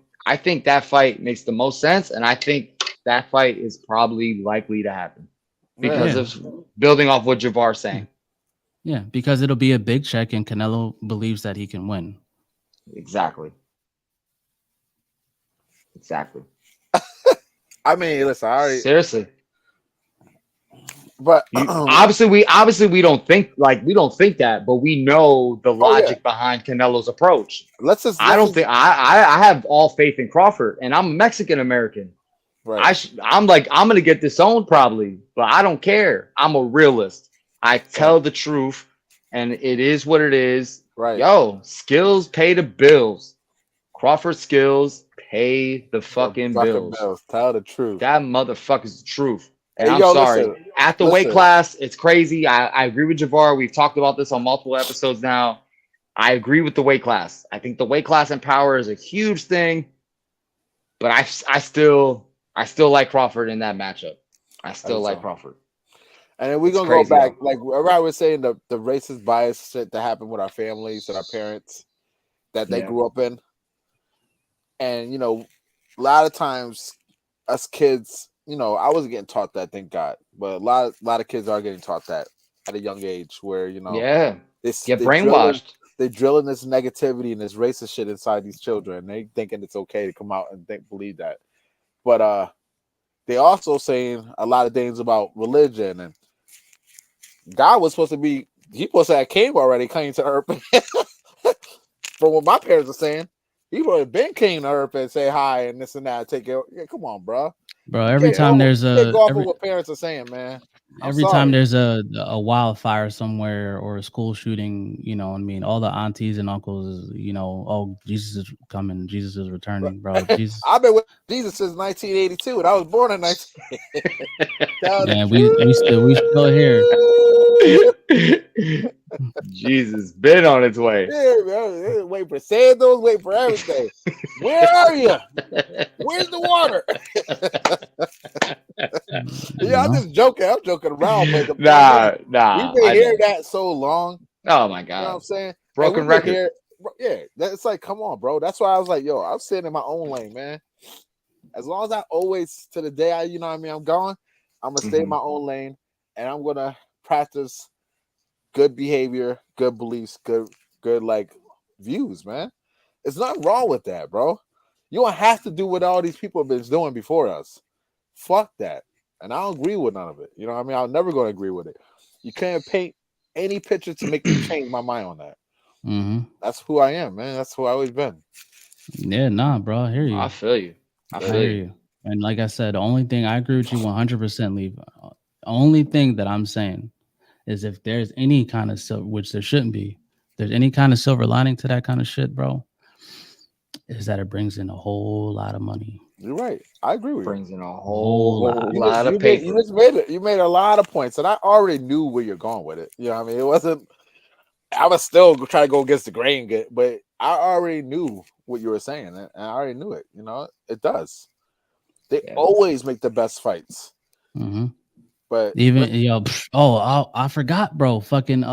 that fight makes the most sense, and I think that fight is probably likely to happen because of building off what Javar's saying. Yeah, because it'll be a big check, and Canelo believes that he can win. Exactly. I mean, listen, seriously. But obviously we don't think that, but we know the logic behind Canelo's approach. I have all faith in Crawford, and I'm Mexican American. Right. I'm gonna get disowned probably, but I don't care. I'm a realist. I tell the truth, and it is what it is. Right. Yo, skills pay the bills. Crawford skills pay the fucking bills. Tell the truth. That motherfucker's the truth. And I'm sorry. Listen, at the weight class, it's crazy. I agree with Javar. We've talked about this on multiple episodes now. I agree with the weight class. I think the weight class and power is a huge thing. But I still like Crawford in that matchup. I still like Crawford. And then we're going to go back. Like, wherever I was saying the racist bias shit that happened with our families and our parents that they grew up in. And, you know, a lot of times us kids, you know, I wasn't getting taught that, thank God. But a lot of kids are getting taught that at a young age where, you know, they get brainwashed. They're drilling this negativity and this racist shit inside these children. They thinking it's okay to come out and believe that. But they also saying a lot of things about religion, and God was supposed to have came already, came to earth. From what my parents are saying, he would have been came to earth and say hi and this and that. Take it. Yeah, come on, bro. Bro, every time there's go off of what parents are saying, man. Every time there's a wildfire somewhere or a school shooting, you know, I mean, all the aunties and uncles, you know, oh, Jesus is coming, Jesus is returning, bro. Jesus. I've been with Jesus since 1982, and I was born in 19. Man, we still here. Jesus been on its way. Yeah, bro. Wait for sandals, wait for everything. Where are you? Where's the water? Yeah, I'm just joking. I'm joking around. But nah. We've been hearing that so long. Oh my God. You know what I'm saying? Broken record. It's like, come on, bro. That's why I was like, yo, I'm sitting in my own lane, man. As long as I always, to the day you know what I mean, I'm going, I'm gonna stay in my own lane, and I'm gonna practice good behavior, good beliefs, good like views, man. There's nothing wrong with that, bro. You don't have to do what all these people have been doing before us. Fuck that. And I don't agree with none of it. You know what I mean? I'm never going to agree with it. You can't paint any picture to make me change my mind on that. Mm-hmm. That's who I am, man. That's who I always been. Yeah, nah, bro. I hear you. I feel you. I I feel hear you. you. And like I said, the only thing I agree with you 100%, Leave. Only thing that I'm saying is if there's any kind of silver, which there shouldn't be, if there's any kind of silver lining to that kind of shit, bro, is that it brings in a whole lot of money. You're right. I agree with you. Brings in a whole lot You of paper. just made it. You made a lot of points, and I already knew where you're going with it. You know what I mean? It wasn't. I was still trying to go against the grain, but I already knew what you were saying, and I already knew it. You know, it does. They always make the best fights. Mm-hmm. But even I forgot, bro. Fucking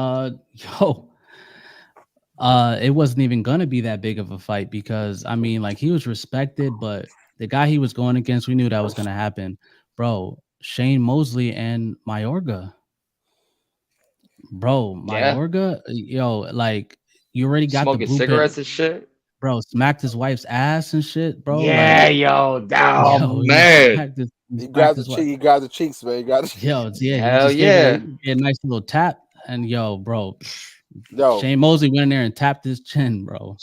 it wasn't even gonna be that big of a fight because I mean, like he was respected, but the guy he was going against, we knew that was gonna happen, bro. Shane Mosley and Mayorga, bro. Mayorga, like you already got smoking the blueprint, cigarettes and shit. bro. Smacked his wife's ass and shit, bro. Yeah, like, man. He grabbed the cheeks, man. He grabbed the Hell gave a nice little tap, and bro. Shane Mosley went in there and tapped his chin, bro.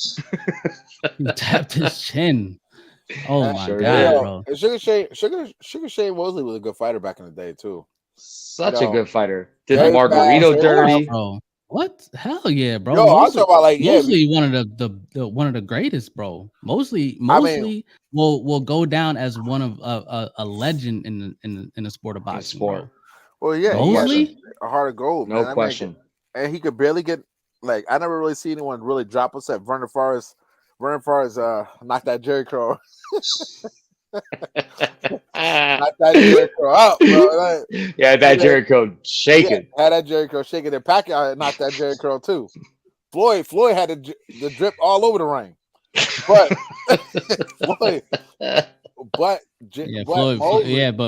He tapped his chin. Oh my god, bro. Sugar Shane Mosley was a good fighter back in the day too. Such a good fighter. Did the Margarito dirty, bro. What? Hell yeah, bro. Yo, I'm talking about Mosley, one of the greatest, bro. Mosley will go down as one of a legend in the sport of boxing. Bro. Well, yeah, Mosley, a heart of gold, no man. question. And he could barely get I never really see anyone really drop us at Vernon Forrest. Vernon Forrest knocked that Jerry Curl. Knocked that Jerry Curl out, bro. That Jerry Curl shaking. Had that Jerry Curl shaking. And Pacquiao knocked that Jerry Curl too. Floyd had the drip all over the ring. But but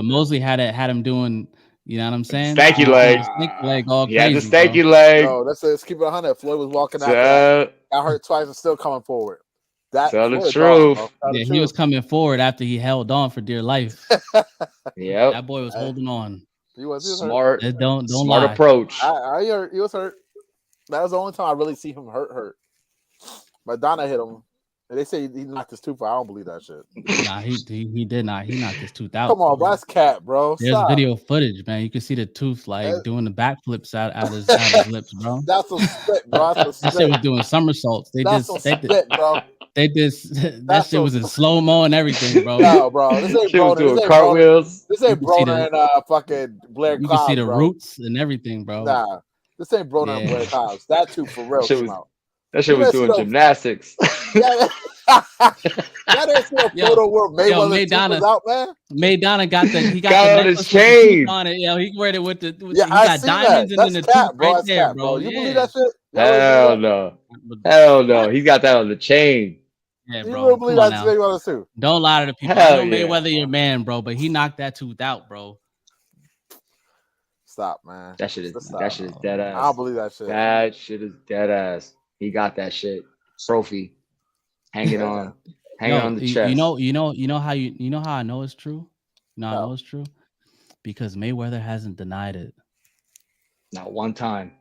Mosley had him doing. You know what I'm saying? Stanky leg. Stanky leg all crazy. Yeah, the stanky leg. No, let's keep it 100. Floyd was walking out. Got hurt twice and still coming forward. Tell the truth. He was coming forward after he held on for dear life. Yep. That boy was holding on. He was smart. Don't smart lie. approach. He was hurt. That was the only time I really see him hurt. Madonna hit him. And they say he knocked his tooth out. I don't believe that shit. Nah, he did not. He knocked his tooth out. Come on, bro. That's cat, bro. There's video footage, man. You can see the tooth doing the backflips out his lips, bro. That's a spit, bro. That shit was doing somersaults. That shit was in slow mo and everything, bro. No, bro. This ain't Broner. Doing cartwheels. This ain't Broner and fucking Blair Cobbs. You can see the roots and everything, bro. Nah, this ain't Broner and Blair Cobbs. That tooth for real. That shit was doing gymnastics. That ain't see a photo where Mayweather was out, man. Maidana got on his chain on it. He wear it with the he got diamonds that. in the cat, tooth right there, bro. You believe that shit? Hell no. He's got that on the chain. Yeah, you bro. really believe that's Mayweather too? Don't lie to the people. I know Mayweather your man, bro, but he knocked that tooth out, bro. Stop, man. That shit is dead ass. I don't believe that shit. That shit is dead ass. He got that shit. Trophy. Hanging on the chest. You know how I know it's true? I know it's true because Mayweather hasn't denied it. Not one time.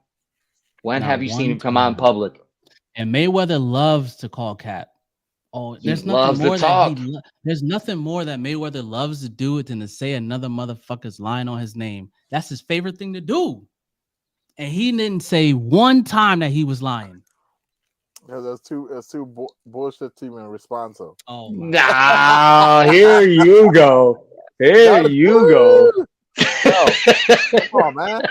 When have you seen him come out in public? And Mayweather loves to call cap. Oh, there's nothing more that Mayweather loves to do than to say another motherfucker's line on his name. That's his favorite thing to do. And he didn't say one time that he was lying. Because there's two bullshit team in responso. Oh, nah, here you go. Here you go. Come on, man.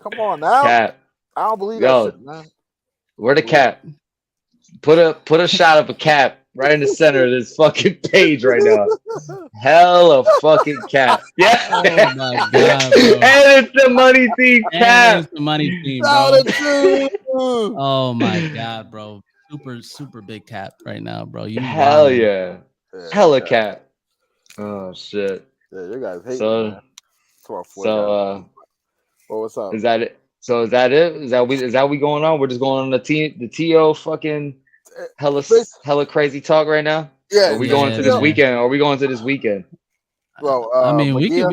Come on now. Cap. I don't believe that shit, man. Where the cap? Put a shot of a cap right in the center of this fucking page right now. Hell of fucking cap. Yeah. Oh my god, bro. And it's the money theme cap. It's the money theme, bro. Oh my god, bro. Super big cap right now, bro. Hell yeah. Hella cap. Oh shit. Yeah, you guys hate me, well, what's up? Is that it? So is that it? Is that we going on? We're just going on the TO fucking hella crazy talk right now? Yeah. Are we going to this weekend? Well, I mean, we can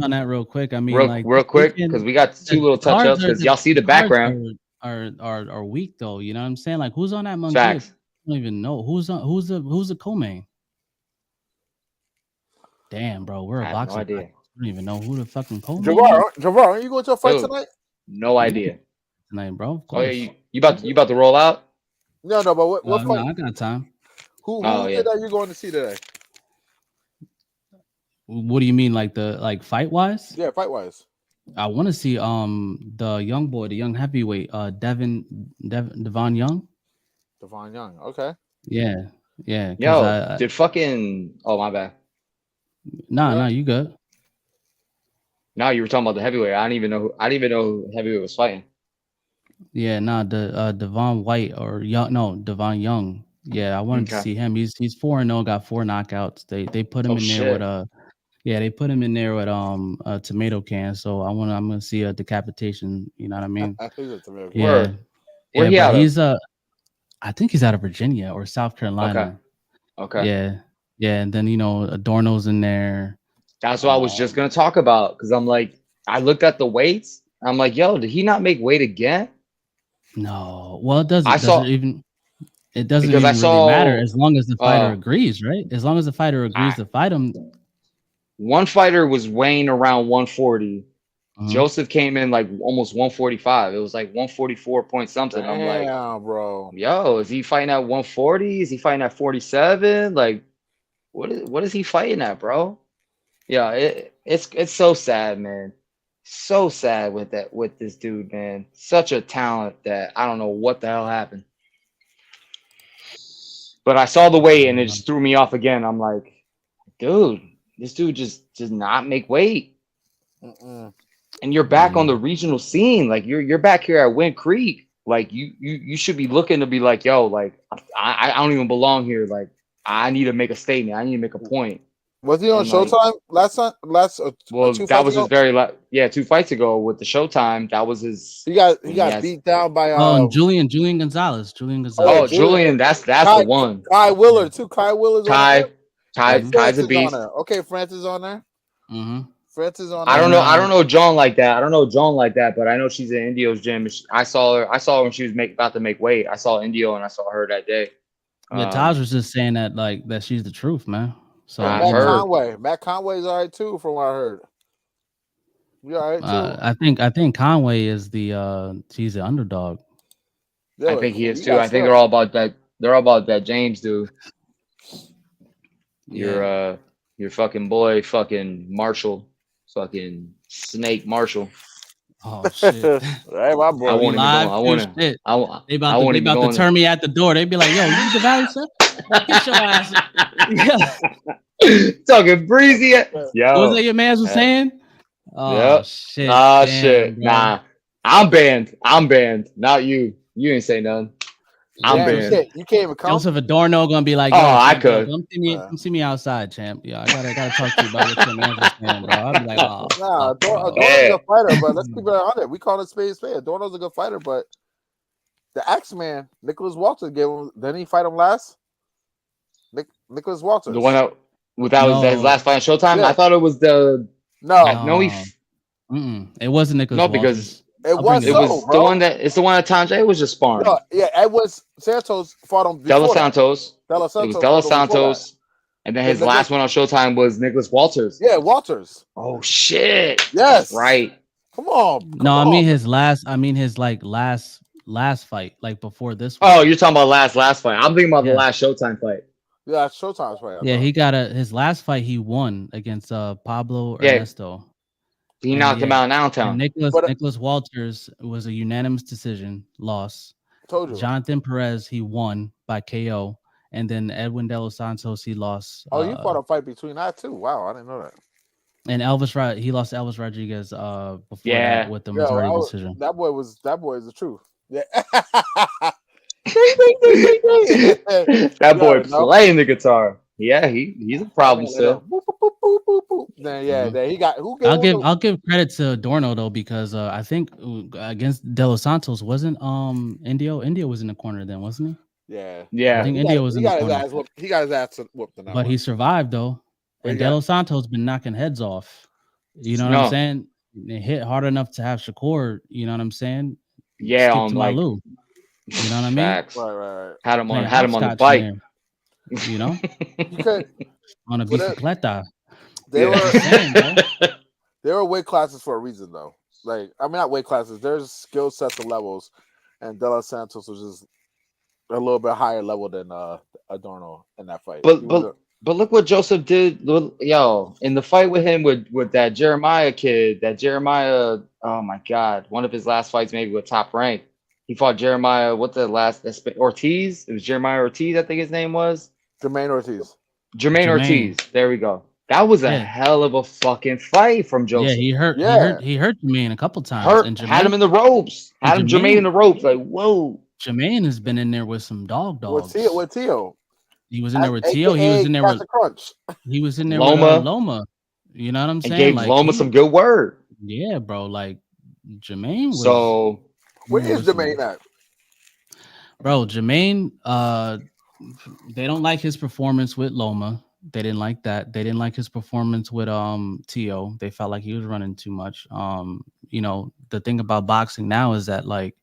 on that real quick. I mean, real quick because we got two little touch ups because y'all see the background. are weak though. You know what I'm saying? Like who's on that Munguia? Facts. I don't even know who's the co-main. Damn, bro, we're I a have no boxing. idea. I don't even know who the fucking co-main Javar, are you going to a fight Dude. tonight? No idea. tonight, bro. Of Oh course. yeah, you about to roll out? No, but what No, fight? I got time. Who Oh, is yeah. it that you're going to see today? What do you mean, like fight wise? Yeah, fight wise. I want to see the young boy, the young heavyweight, Devon Young. Devon Young. Okay. Yeah. 'cause Yo, did fucking oh my bad. Nah, you good. No, you were talking about the heavyweight. I didn't even know who heavyweight was fighting. Yeah, the Devon White or Young, no, Devon Young. Yeah, I wanted to Okay. see him. He's 4-0, got 4 knockouts. They put him Oh, in there shit. with they put him in there with a tomato can. So I'm gonna see a decapitation. You know what I mean? He's a tomato can. Yeah, Word. Where yeah, he but out of? he's I think he's out of Virginia or South Carolina. Okay. Yeah, and then Adorno's in there. That's what I was just gonna talk about because I'm like, I looked at the weights. I'm like, yo, did he not make weight again? No, well, it doesn't. Because Really I saw matter as long as the fighter agrees, right? As long as the fighter agrees to fight him. One fighter was weighing around 140. Mhm. Joseph came in like almost 145. It was like 144 point something. I'm like, bro. yo, is he fighting at 140? Is he fighting at 47? Like, what is he fighting at, bro? Yeah, it's so sad, man. So sad with this dude, man. Such a talent that I don't know what the hell happened. But I saw the weight and it just threw me off again. I'm like, dude, this dude just does not make weight. And you're back on the regional scene. Like you're back here at Wind Creek. Like you should be looking to be like, yo, like I don't even belong here. Like I need to make a statement. I need to make a point. Was he on Showtime last time? Well, that was his 2 fights ago with the Showtime. That was his. He got beat down by Julian Gonzalez. Oh, Julian, that's the one. Kai Willard too. Kai Willard's on there. Kai's a beast. Okay, Francis on there. Mm-hmm. Francis on there. I don't know Joan like that. But I know she's in Indio's gym. I saw her when she was about to make weight. I saw Indio and I saw her that day. Yeah, Taj was just saying that she's the truth, man. So Matt Conway's all right too, from what I heard. You all right too? I think Conway is he's the underdog. I think he is too. I think they're all about that. They're all about that James dude. Your fucking boy, fucking Marshall, fucking Snake Marshall. Oh shit! Hey, my bro. They about to turn me at the door. They'd be like, "Yo, you the Valley Chef? Get your ass." Talking breezy. Yo, what was that your man was saying? Oh shit! Oh shit! Bro. Nah, I'm banned. Not you. You ain't say nothing. I'm banned. You can't even come. Joseph Adorno gonna be like, I could. Come see me outside, champ. Yeah, I gotta talk to you about what your man was saying, bro. I'll be like, Adorno's a good fighter, but let's keep it on it. We call it spade. Adorno's a good fighter, but the Axeman, Nicholas Walters, didn't he fight him last? Nicholas Walters, the one that was his last fight on Showtime. Yeah. I thought it was the it wasn't Nicholas. No, Walters. because it was the one that Tanjay was just sparring. No, yeah, it was Santos fought him. De Los Santos. It was De Los Santos, and then his last one on Showtime was Nicholas Walters. Yeah, Walters. Oh shit! Yes, that's right. Come on. I mean his last fight, like before this one. Oh, you're talking about last fight. I'm thinking about the last Showtime fight. Yeah, Showtime's fight. Yeah, he got his last fight he won against Pablo Ernesto. He knocked him out in Allentown. Nicholas Walters was a unanimous decision loss. Told you. Jonathan Perez, he won by KO. And then Edwin De Los Santos, he lost. Oh, you fought a fight between that too. Wow, I didn't know that. And he lost to Elvis Rodriguez before that with the majority decision. That boy is the truth. Yeah. That boy playing the guitar. Yeah, he's a problem still. He got. I'll give credit to Adorno though, because I think against De Los Santos wasn't Indio was in the corner then, wasn't he? Yeah. I think Indio was in the corner. He got his ass whooped. But he survived though, and De Los Santos been knocking heads off. You know what I'm saying? It hit hard enough to have Shakur. You know what I'm saying? Yeah, Skip on to like Alou. You know what I mean? facts. Right. Had him on Playing the hopscotch in bike. there, you know, You could. on a But bicicleta. They were Saying, bro. there were weight classes for a reason, though. Like, I mean, not weight classes. There's skill sets and levels, and De Los Santos was just a little bit higher level than Adorno in that fight. But look what Joseph did, yo, in the fight with him with that Jeremiah kid, oh my God, one of his last fights maybe with Top Rank. He fought Jeremiah, Ortiz? It was Jeremiah Ortiz, I think his name was. Jermaine Ortiz. Jermaine Ortiz. There we go. That was a hell of a fucking fight from Joseph. Yeah, he hurt Jermaine a couple times. And Jermaine, had him in the ropes. Jermaine in the ropes. Like, whoa. Jermaine has been in there with some dogs. With Teo. He was in there with Teo. He was in there with Crunch. He was in there Loma. with Loma. You know what I'm saying? And gave Loma some good word. Yeah, bro. Like Jermaine was. So where is Jermaine at? Bro, Jermaine, they don't like his performance with Loma. They didn't like that. They didn't like his performance with Teo. They felt like he was running too much. You know, the thing about boxing now is that, like,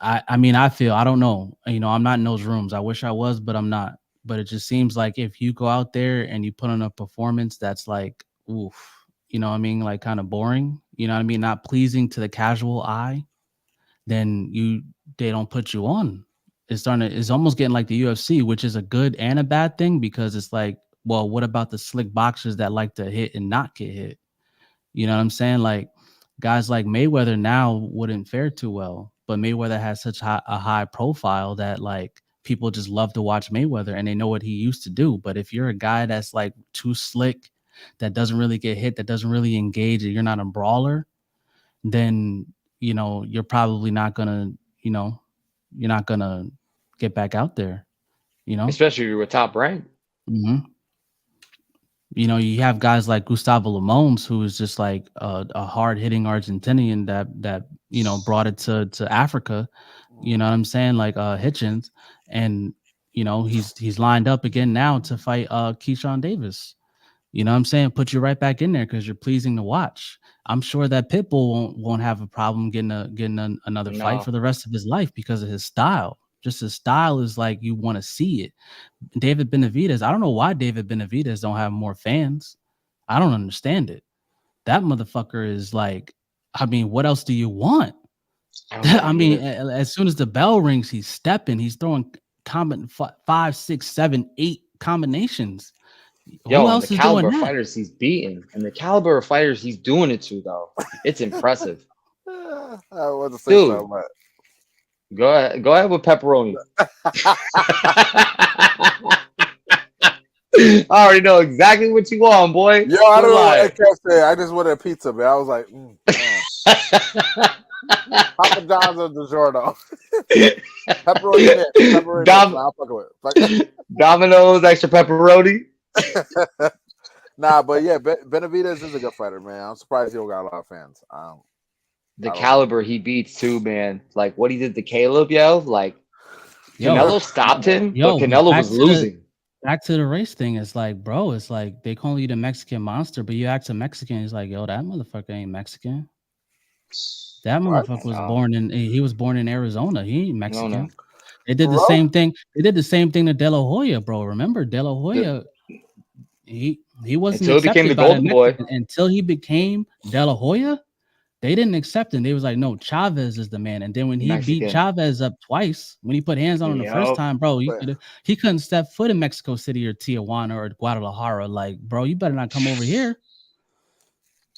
I mean, I don't know. You know, I'm not in those rooms. I wish I was, but I'm not. But it just seems like if you go out there and you put on a performance that's like, oof, you know what I mean? Like kind of boring, you know what I mean? Not pleasing to the casual eye, then they don't put you on. It's almost getting like the UFC, which is a good and a bad thing, because it's like, well, what about the slick boxers that like to hit and not get hit? You know what I'm saying? Like guys like Mayweather now wouldn't fare too well, but Mayweather has such a high profile that like people just love to watch Mayweather and they know what he used to do. But if you're a guy that's like too slick, that doesn't really get hit, that doesn't really engage, and you're not a brawler, then, you know, you're probably not gonna, you know, you're not gonna get back out there, you know, especially with Top Rank. Mm-hmm. You know, you have guys like Gustavo Limons, who is just like a hard-hitting Argentinian that you know brought it to Africa. You know what I'm saying? Like Hitchens, and you know he's lined up again now to fight Keyshawn Davis. You know what I'm saying? Put you right back in there because you're pleasing to watch. I'm sure that Pitbull won't have a problem getting another fight for the rest of his life because of his style. Just his style is like you want to see it. David Benavidez, I don't know why David Benavidez don't have more fans. I don't understand it. That motherfucker is like, I mean, what else do you want? I mean, as soon as the bell rings, he's stepping. He's throwing 5, 6, 7, 8 combinations. Yo, and the caliber of fighters he's beating, and the caliber of fighters he's doing it to, though, it's impressive. I want to say something, but go ahead with pepperoni. I already know exactly what you want, boy. Yo, I don't know what I kept saying. I just wanted a pizza, man. I was like, Papa John's or DiGiorno. Pepperoni. I'll fuck with it. Domino's, extra pepperoni. Nah, but yeah, Benavidez is a good fighter, man. I'm surprised he don't got a lot of fans. The caliber he beats too, man. Like what he did to Caleb, like Canelo stopped him, but Canelo was losing. Back to the race thing, it's like, bro, it's like they call you the Mexican monster, but you ask a Mexican, he's like, yo, that motherfucker ain't Mexican. That motherfucker was born in Arizona. He ain't Mexican. No. They did the same thing. They did the same thing to De La Hoya, bro. Remember, De La Hoya, he wasn't until he became the golden boy. Until he became De La Hoya, they didn't accept him. They was like, no, Chavez is the man. And then when he beat Chavez up twice, when he put hands on him the first time, bro, he couldn't step foot in Mexico City or Tijuana or Guadalajara. Like, bro, you better not come over here.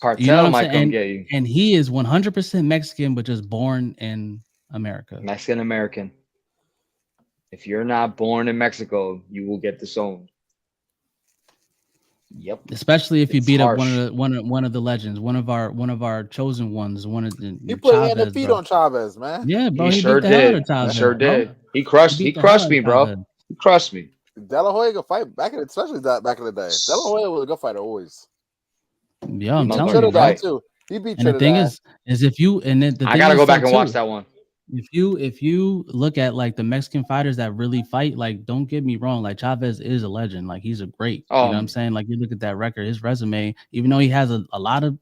Cartel might come get you. And he is 100% Mexican, but just born in America. Mexican American. If you're not born in Mexico, you will get disowned. Yep. Especially if you beat up one of the legends, one of our chosen ones. He put in the feet on Chavez, man. Yeah, bro. He sure did. Sure did. He crushed me, bro. He crushed me. De La Hoya could fight especially back in the day. De La Hoya was a good fighter always. Yeah, I'm telling you, right? Too. He beat and the thing is if you I gotta go back and watch that one. If you look at like the Mexican fighters that really fight, like don't get me wrong, like Chavez is a legend, like he's a great. You know what I'm saying? Like you look at that record, his resume, even though he has a lot of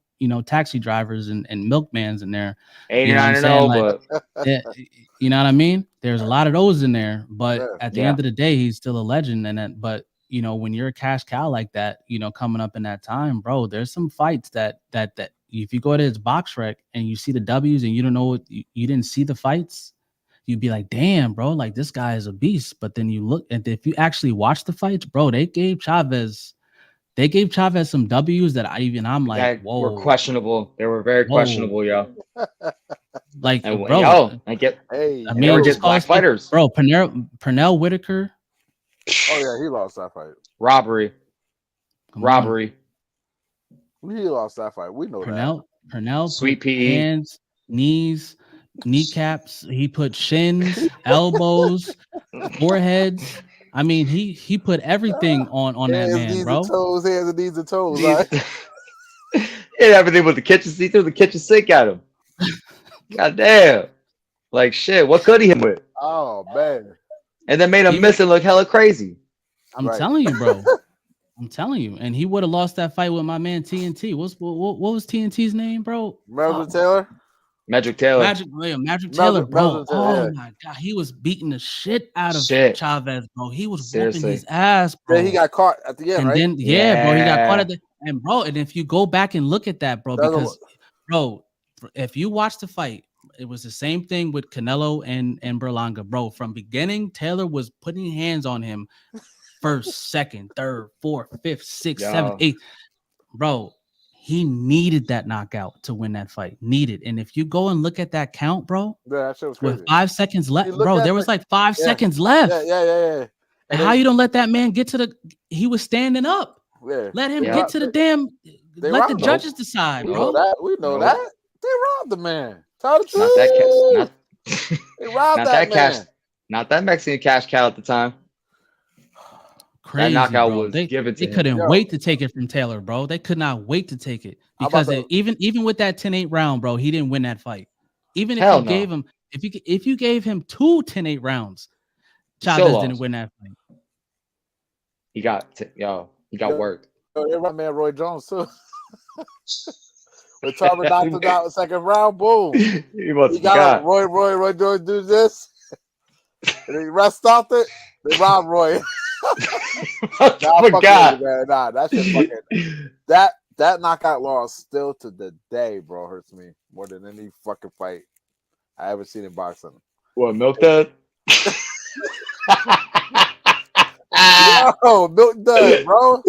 taxi drivers and milkmans in there. 89-0, but You know what I mean? There's a lot of those in there, but Yeah. at the end of the day, he's still a legend. But when you're a cash cow like that, coming up in that time, bro, there's some fights that if you go to his box rec and you see the W's and you don't know what you didn't see the fights, you'd be like, damn, bro, like this guy is a beast. But then you look, and if you actually watch the fights, bro, they gave Chavez some W's that I'm like, that whoa, were questionable. They were very questionable, yo. Like, And, bro, Hey, I they mean, were just just black call fighters. bro. Pernell Whitaker. oh yeah, he lost that fight. Robbery. Come Robbery. He lost that fight. We know on. Pernell Sweet put PE. hands, knees, kneecaps. He put shins, elbows, foreheads. I mean, he put everything on that hands, man, knees, bro. and toes, hands and knees and toes. Right? He did everything with the kitchen. He threw the kitchen sink at him. God damn. Like shit. What could he hit him with? Oh man. And then made him miss and look hella crazy. I'm Right. telling you, bro. I'm telling you. And he would have lost that fight with my man TNT. What was TNT's name, bro? Melvin Taylor. Magic Taylor. Magic Taylor, bro. Melvin Taylor, Oh my god, he was beating the shit out of Shit. Chavez, bro. He was Seriously. whooping his ass, bro. Then he got caught at the end, and right? then bro, he got caught Yeah. at the and bro. And if you go back and look at that, bro, That's because bro, if you watch the fight, it was the same thing with Canelo and Berlanga, bro. From beginning, Taylor was putting hands on him first, second, third, fourth, fifth, sixth, seventh, eighth. Bro, he needed that knockout to win that fight. Needed. And if you go and look at that count, bro, Yeah, that shit was crazy. with 5 seconds left, You look bro, at there was the- like 5 Yeah. seconds left. Yeah. And how you don't let that man get to the? He was standing up. Yeah. Let him Yeah. get to the damn. They Let the robbed him. judges decide, We bro. know that. We know Nope. that. They robbed the man. Tell the truth. Not that cash. They robbed Not that that cash. man. Not that Mexican cash cow at the time. Crazy, knockout bro. was given to They him. couldn't Yo. wait to take it from Taylor, bro. They could not wait to take it How about because even with that 10-8 round, bro, he didn't win that fight. Even if Hell you no. gave him, if you gave him 2 10-8 rounds, Still Chavez lost. didn't win that fight. He got worked. Yo, they run man Roy Jones too. When Tarver knocked him out in the second round, boom. He must He have got got. up, Roy Jones do this. And he rest stopped it. They robbed Roy. I forgot. Man. Nah, that shit fucking that knockout loss still to the day, bro, hurts me more than any fucking fight I ever seen in boxing. What, Milk Dud? Yo, Milk Dud, bro.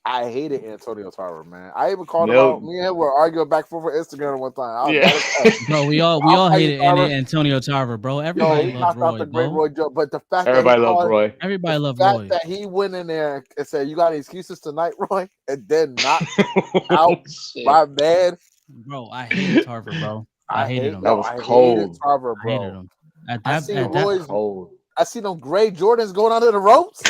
I hated Antonio Tarver, man. I even called him out. Me and him were arguing back and forth on Instagram one time. I was mad as fuck. Bro, we all hated Antonio Tarver, bro. Everybody he loved knocked out Roy, the great bro. Roy Jones. But the fact Everybody that loved Roy. Everybody loved the fact Roy. that he went in there and said, "You got any excuses tonight, Roy?" and then knocked out Shit. my man. Bro, I hated Tarver, bro. I hated him. That was I hated cold. Tarver, I bro. hated him. At I that, seen at that Roy's. Cold. I see them gray Jordans going under the ropes.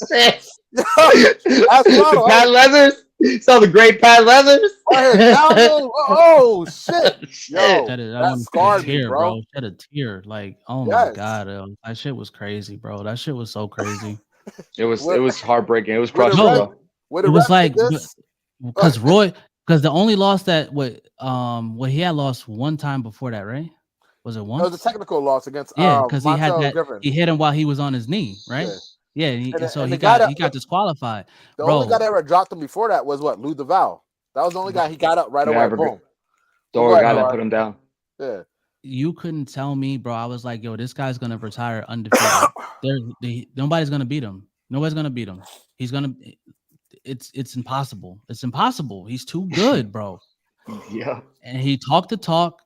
Shit. That's Pad leathers. Saw the great pad leathers. Oh shit! Yo, that scarred me, bro. Shed a tear. Like, oh Yes. my god, that shit was crazy, bro. That shit was so crazy. It was heartbreaking. It was With the crushing, ref- bro. With It the was ref like did this, because the only loss that he had lost one time before that, right? Was it it once? was a technical loss against because he had Montel that. Griffin. He hit him while he was on his knee, right? Yeah. So and he the guy got disqualified. The Bro. only guy that ever dropped him before that was Lou DeVal. That was the only guy he got up right away. Boom. Dora got to put him down. Yeah. You couldn't tell me, bro. I was like, yo, this guy's gonna retire undefeated. Nobody's gonna beat him. Nobody's gonna beat him. He's gonna. It's impossible. It's impossible. He's too good, bro. Yeah. And he talked the talk.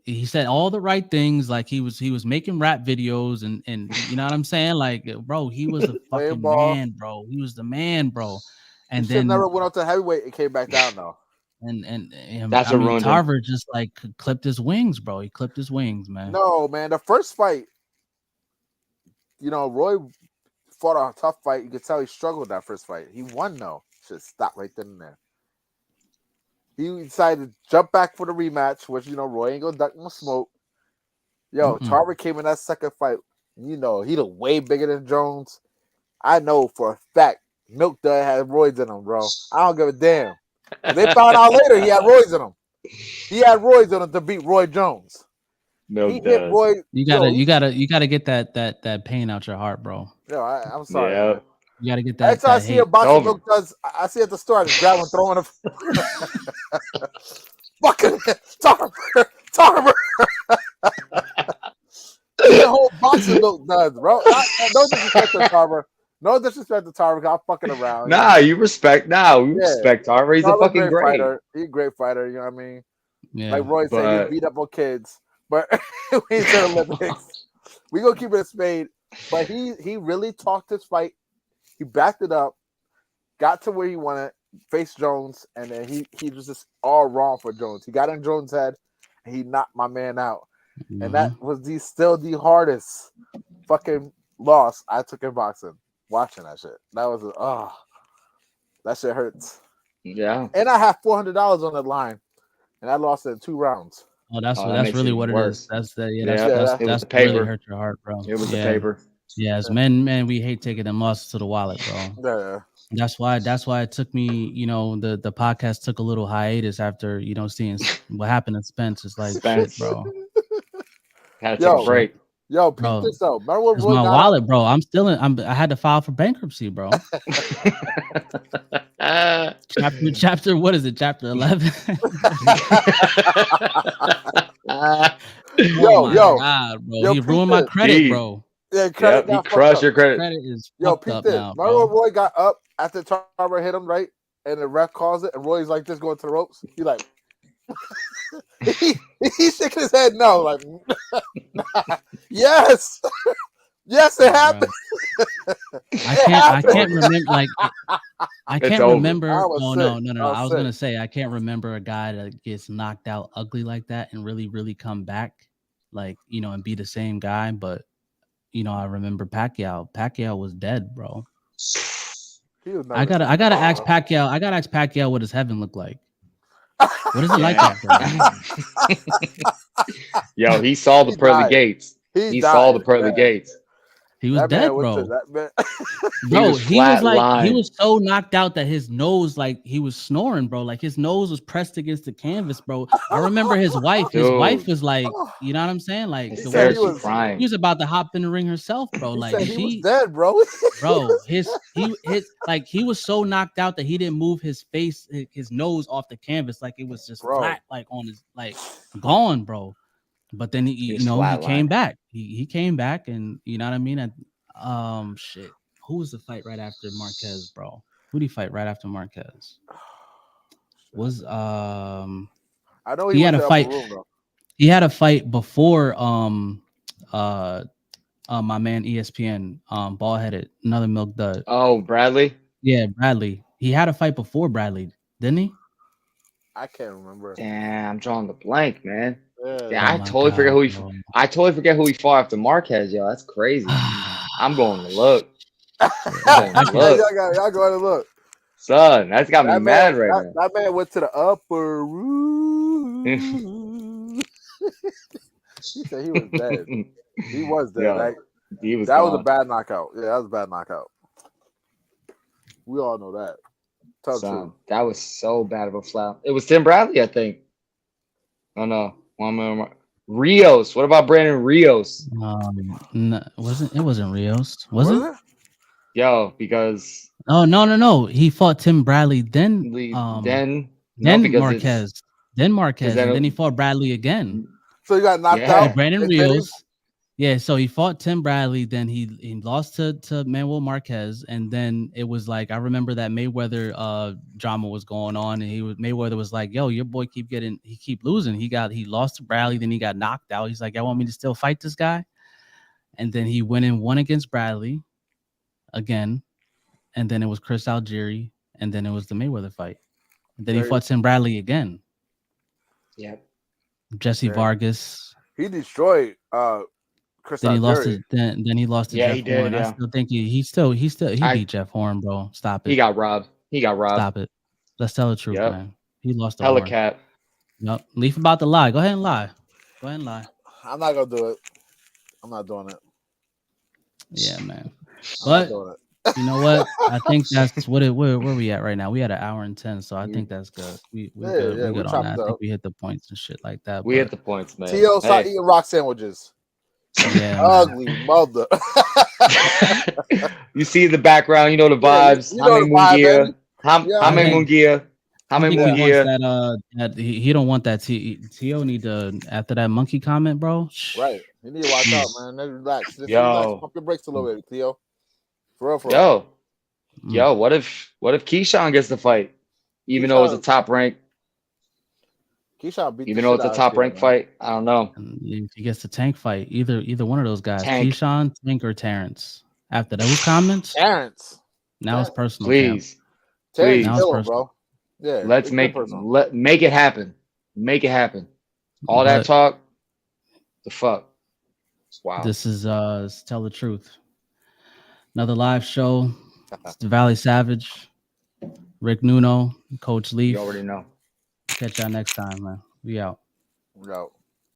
He said all the right things. Like he was making rap videos and you know what I'm saying? Like, bro, he was the fucking man, bro. He was the man, bro. And he then never went up to heavyweight and came back down though. And that's what ruined him. Tarver just like clipped his wings, bro. He clipped his wings, man. No, man. The first fight, Roy fought a tough fight. You could tell he struggled that first fight. He won though. Should stop right then and there. He decided to jump back for the rematch, which Roy ain't gonna duck no smoke. Tarver came in that second fight. He looked way bigger than Jones. I know for a fact Milk Dud had roids in him, bro. I don't give a damn. They found out later he had roids in him. He had roids in him to beat Roy Jones. Milk He hit Dud. Roy. You gotta get that pain out your heart, bro. Yo, I'm sorry. Yeah. Man. You gotta get Every that. time I That see hate. a box Over. of Milk Duds, I see at the store, I just grab and throw in a fucking Tarver. The whole box of Milk Duds, bro. No disrespect to Tarver. No disrespect to Tarver. I'm fucking around. Nah, you respect. Nah, we respect Tarver. He's a Tarver's fucking great. fighter. He's a great fighter. You know what I mean? Yeah. Like Roy said, he beat up on kids, but we ain't the Olympics. We gonna keep it a spade. But he really talked his fight. He backed it up, got to where he wanted, faced Jones, and then he was just all wrong for Jones. He got in Jones' head, and he knocked my man out. Mm-hmm. And that was still the hardest fucking loss I took in boxing. Watching that shit. That was that shit hurts. Yeah. And I have $400 on the line, and I lost it in 2 rounds. Oh, that's that that's makes really it what worse. it is. That's it was that's the paper. really hurt your heart, bro. It was the paper. Yeah, as men, we hate taking them losses to the wallet, bro. Yeah. That's why it took me, the podcast took a little hiatus after, seeing what happened to Spence. It's like, Spence. shit, bro. Had to take a break. Yo, peep Bro, this out. Remember when it's Roy my got wallet, bro. I had to file for bankruptcy, bro. Chapter, what is it? Chapter 11. Yo, God, bro. yo, He peep ruined my this. credit, Jeez. bro. Yeah, credit He got crushed fucked your up. credit. Credit is Yo, fucked peep up this. now, Remember bro. when Roy got up after Tarver hit him, right? And the ref calls it, and Roy's like this going to the ropes. He like he's shaking his head no, like yes. Yes, it happened. I can't remember like I It's can't over. remember. I was Oh sick. no. I was sick. gonna say I can't remember a guy that gets knocked out ugly like that and really, really come back, like, and be the same guy. But I remember Pacquiao. Pacquiao was dead, bro. He was I never gotta seen ask before. Pacquiao. I gotta ask Pacquiao what his heaven looked like. What is it like out there? Yo, he saw the He pearly died. gates. He saw died, the pearly man. gates. He was That dead, man went bro. to that man. Bro, was he was like he flatlined. was so knocked out that his nose, like he was snoring, bro. Like his nose was pressed against the canvas, bro. I remember his wife. His wife Dude. was like, you know what I'm saying? Like He the said way he was- crying. he was about to hop in the ring herself, bro. He Like said he was dead, bro. bro, he was so knocked out that he didn't move his face, his nose off the canvas, like it was just Bro. flat, like on his like gone, bro. But then he was he flatlined. came back. He came back, and you know what I mean. And shit. Who was the fight right after Marquez, bro? Who did he fight right after Marquez? Was I know he had went a to fight. Upper Room, though. He had a fight before my man ESPN, bald headed, another milk dud. Oh, Bradley? Yeah, Bradley. He had a fight before Bradley, didn't he? I can't remember. Damn, I'm drawing the blank, man. Yeah. Yeah, I my totally God, forget who he. bro. I totally forget who he fought after Marquez. Yo, that's crazy. I'm going to look, Y'all go ahead and look. son. That's got me That mad man, right now. that man went to the upper room. He said he was dead. He was dead. Yo, Like, He was that was gone. a bad knockout. Yeah, that was a bad knockout. We all know that. Tell the Son, truth. that was so bad of a flap. It was Tim Bradley, I think. Oh no, Rios. What about Brandon Rios? No, it wasn't Rios, was it? Yo, because Oh no. He fought Tim Bradley, then because Marquez, then Marquez, then and then he fought Bradley again. So you got knocked Yeah. out. Brandon and then Rios. Yeah, so he fought Tim Bradley, then he lost to Manuel Marquez, and then it was like I remember that Mayweather drama was going on, and Mayweather was like, "Yo, your boy keep losing. He lost to Bradley, then he got knocked out. He's like, y'all want me to still fight this guy?" And then he went and won against Bradley again, and then it was Chris Algieri, and then it was the Mayweather fight. And then he fought Tim Bradley again. Yep. Jesse Vargas. he destroyed Chris Then he lost Algieri. to then he lost to Yeah, Jeff he did, Horn. yeah. I still think he beat Jeff Horn, bro. Stop it. He got robbed. Stop it. Let's tell the truth, Yep. man. He lost to Horn. Helicat. Yep. Leaf about to lie. Go ahead and lie. I'm not gonna do it. I'm not doing it. Yeah, man. I'm not But doing it. You know what? I think that's where we at right now. We at an hour and 10, so I think that's good. We good. Yeah, We we good on chopped that. it I think up. we hit the points and shit like that. We but hit the points, man. T.O. start Hey. eating rock sandwiches. yeah, man. Ugly mother. You see the background, you know the Yeah, vibes. you know the vibe, baby. Yeah, Hame I think- Mungia. I Hame think he wants Mungia. that he don't want that T.O. need to after that monkey comment, bro. right. You need to watch out, man. Just relax. Just Yo. relax. Pump your brakes a little bit, Theo. For real, for real. Yo, what if Keyshawn gets the fight? Even though it's a top rank, Keyshawn beat even the though shit it's a out of top Theo, rank man. fight, I don't know. And if he gets the Tank fight, either one of those guys, Tank. Keyshawn, Tank, or Terrence. After those comments, Terrence. now it's personal. Please. Terrence Now is it's killer, personal. bro. Yeah. Let's it's make personal. make it happen. Make it happen. All that But talk, the fuck. Wow. this is tell the truth. Another live show. It's the Valley Savage, Rick Nuno, Coach Leaf. You already know. Catch y'all next time, man. We out. No.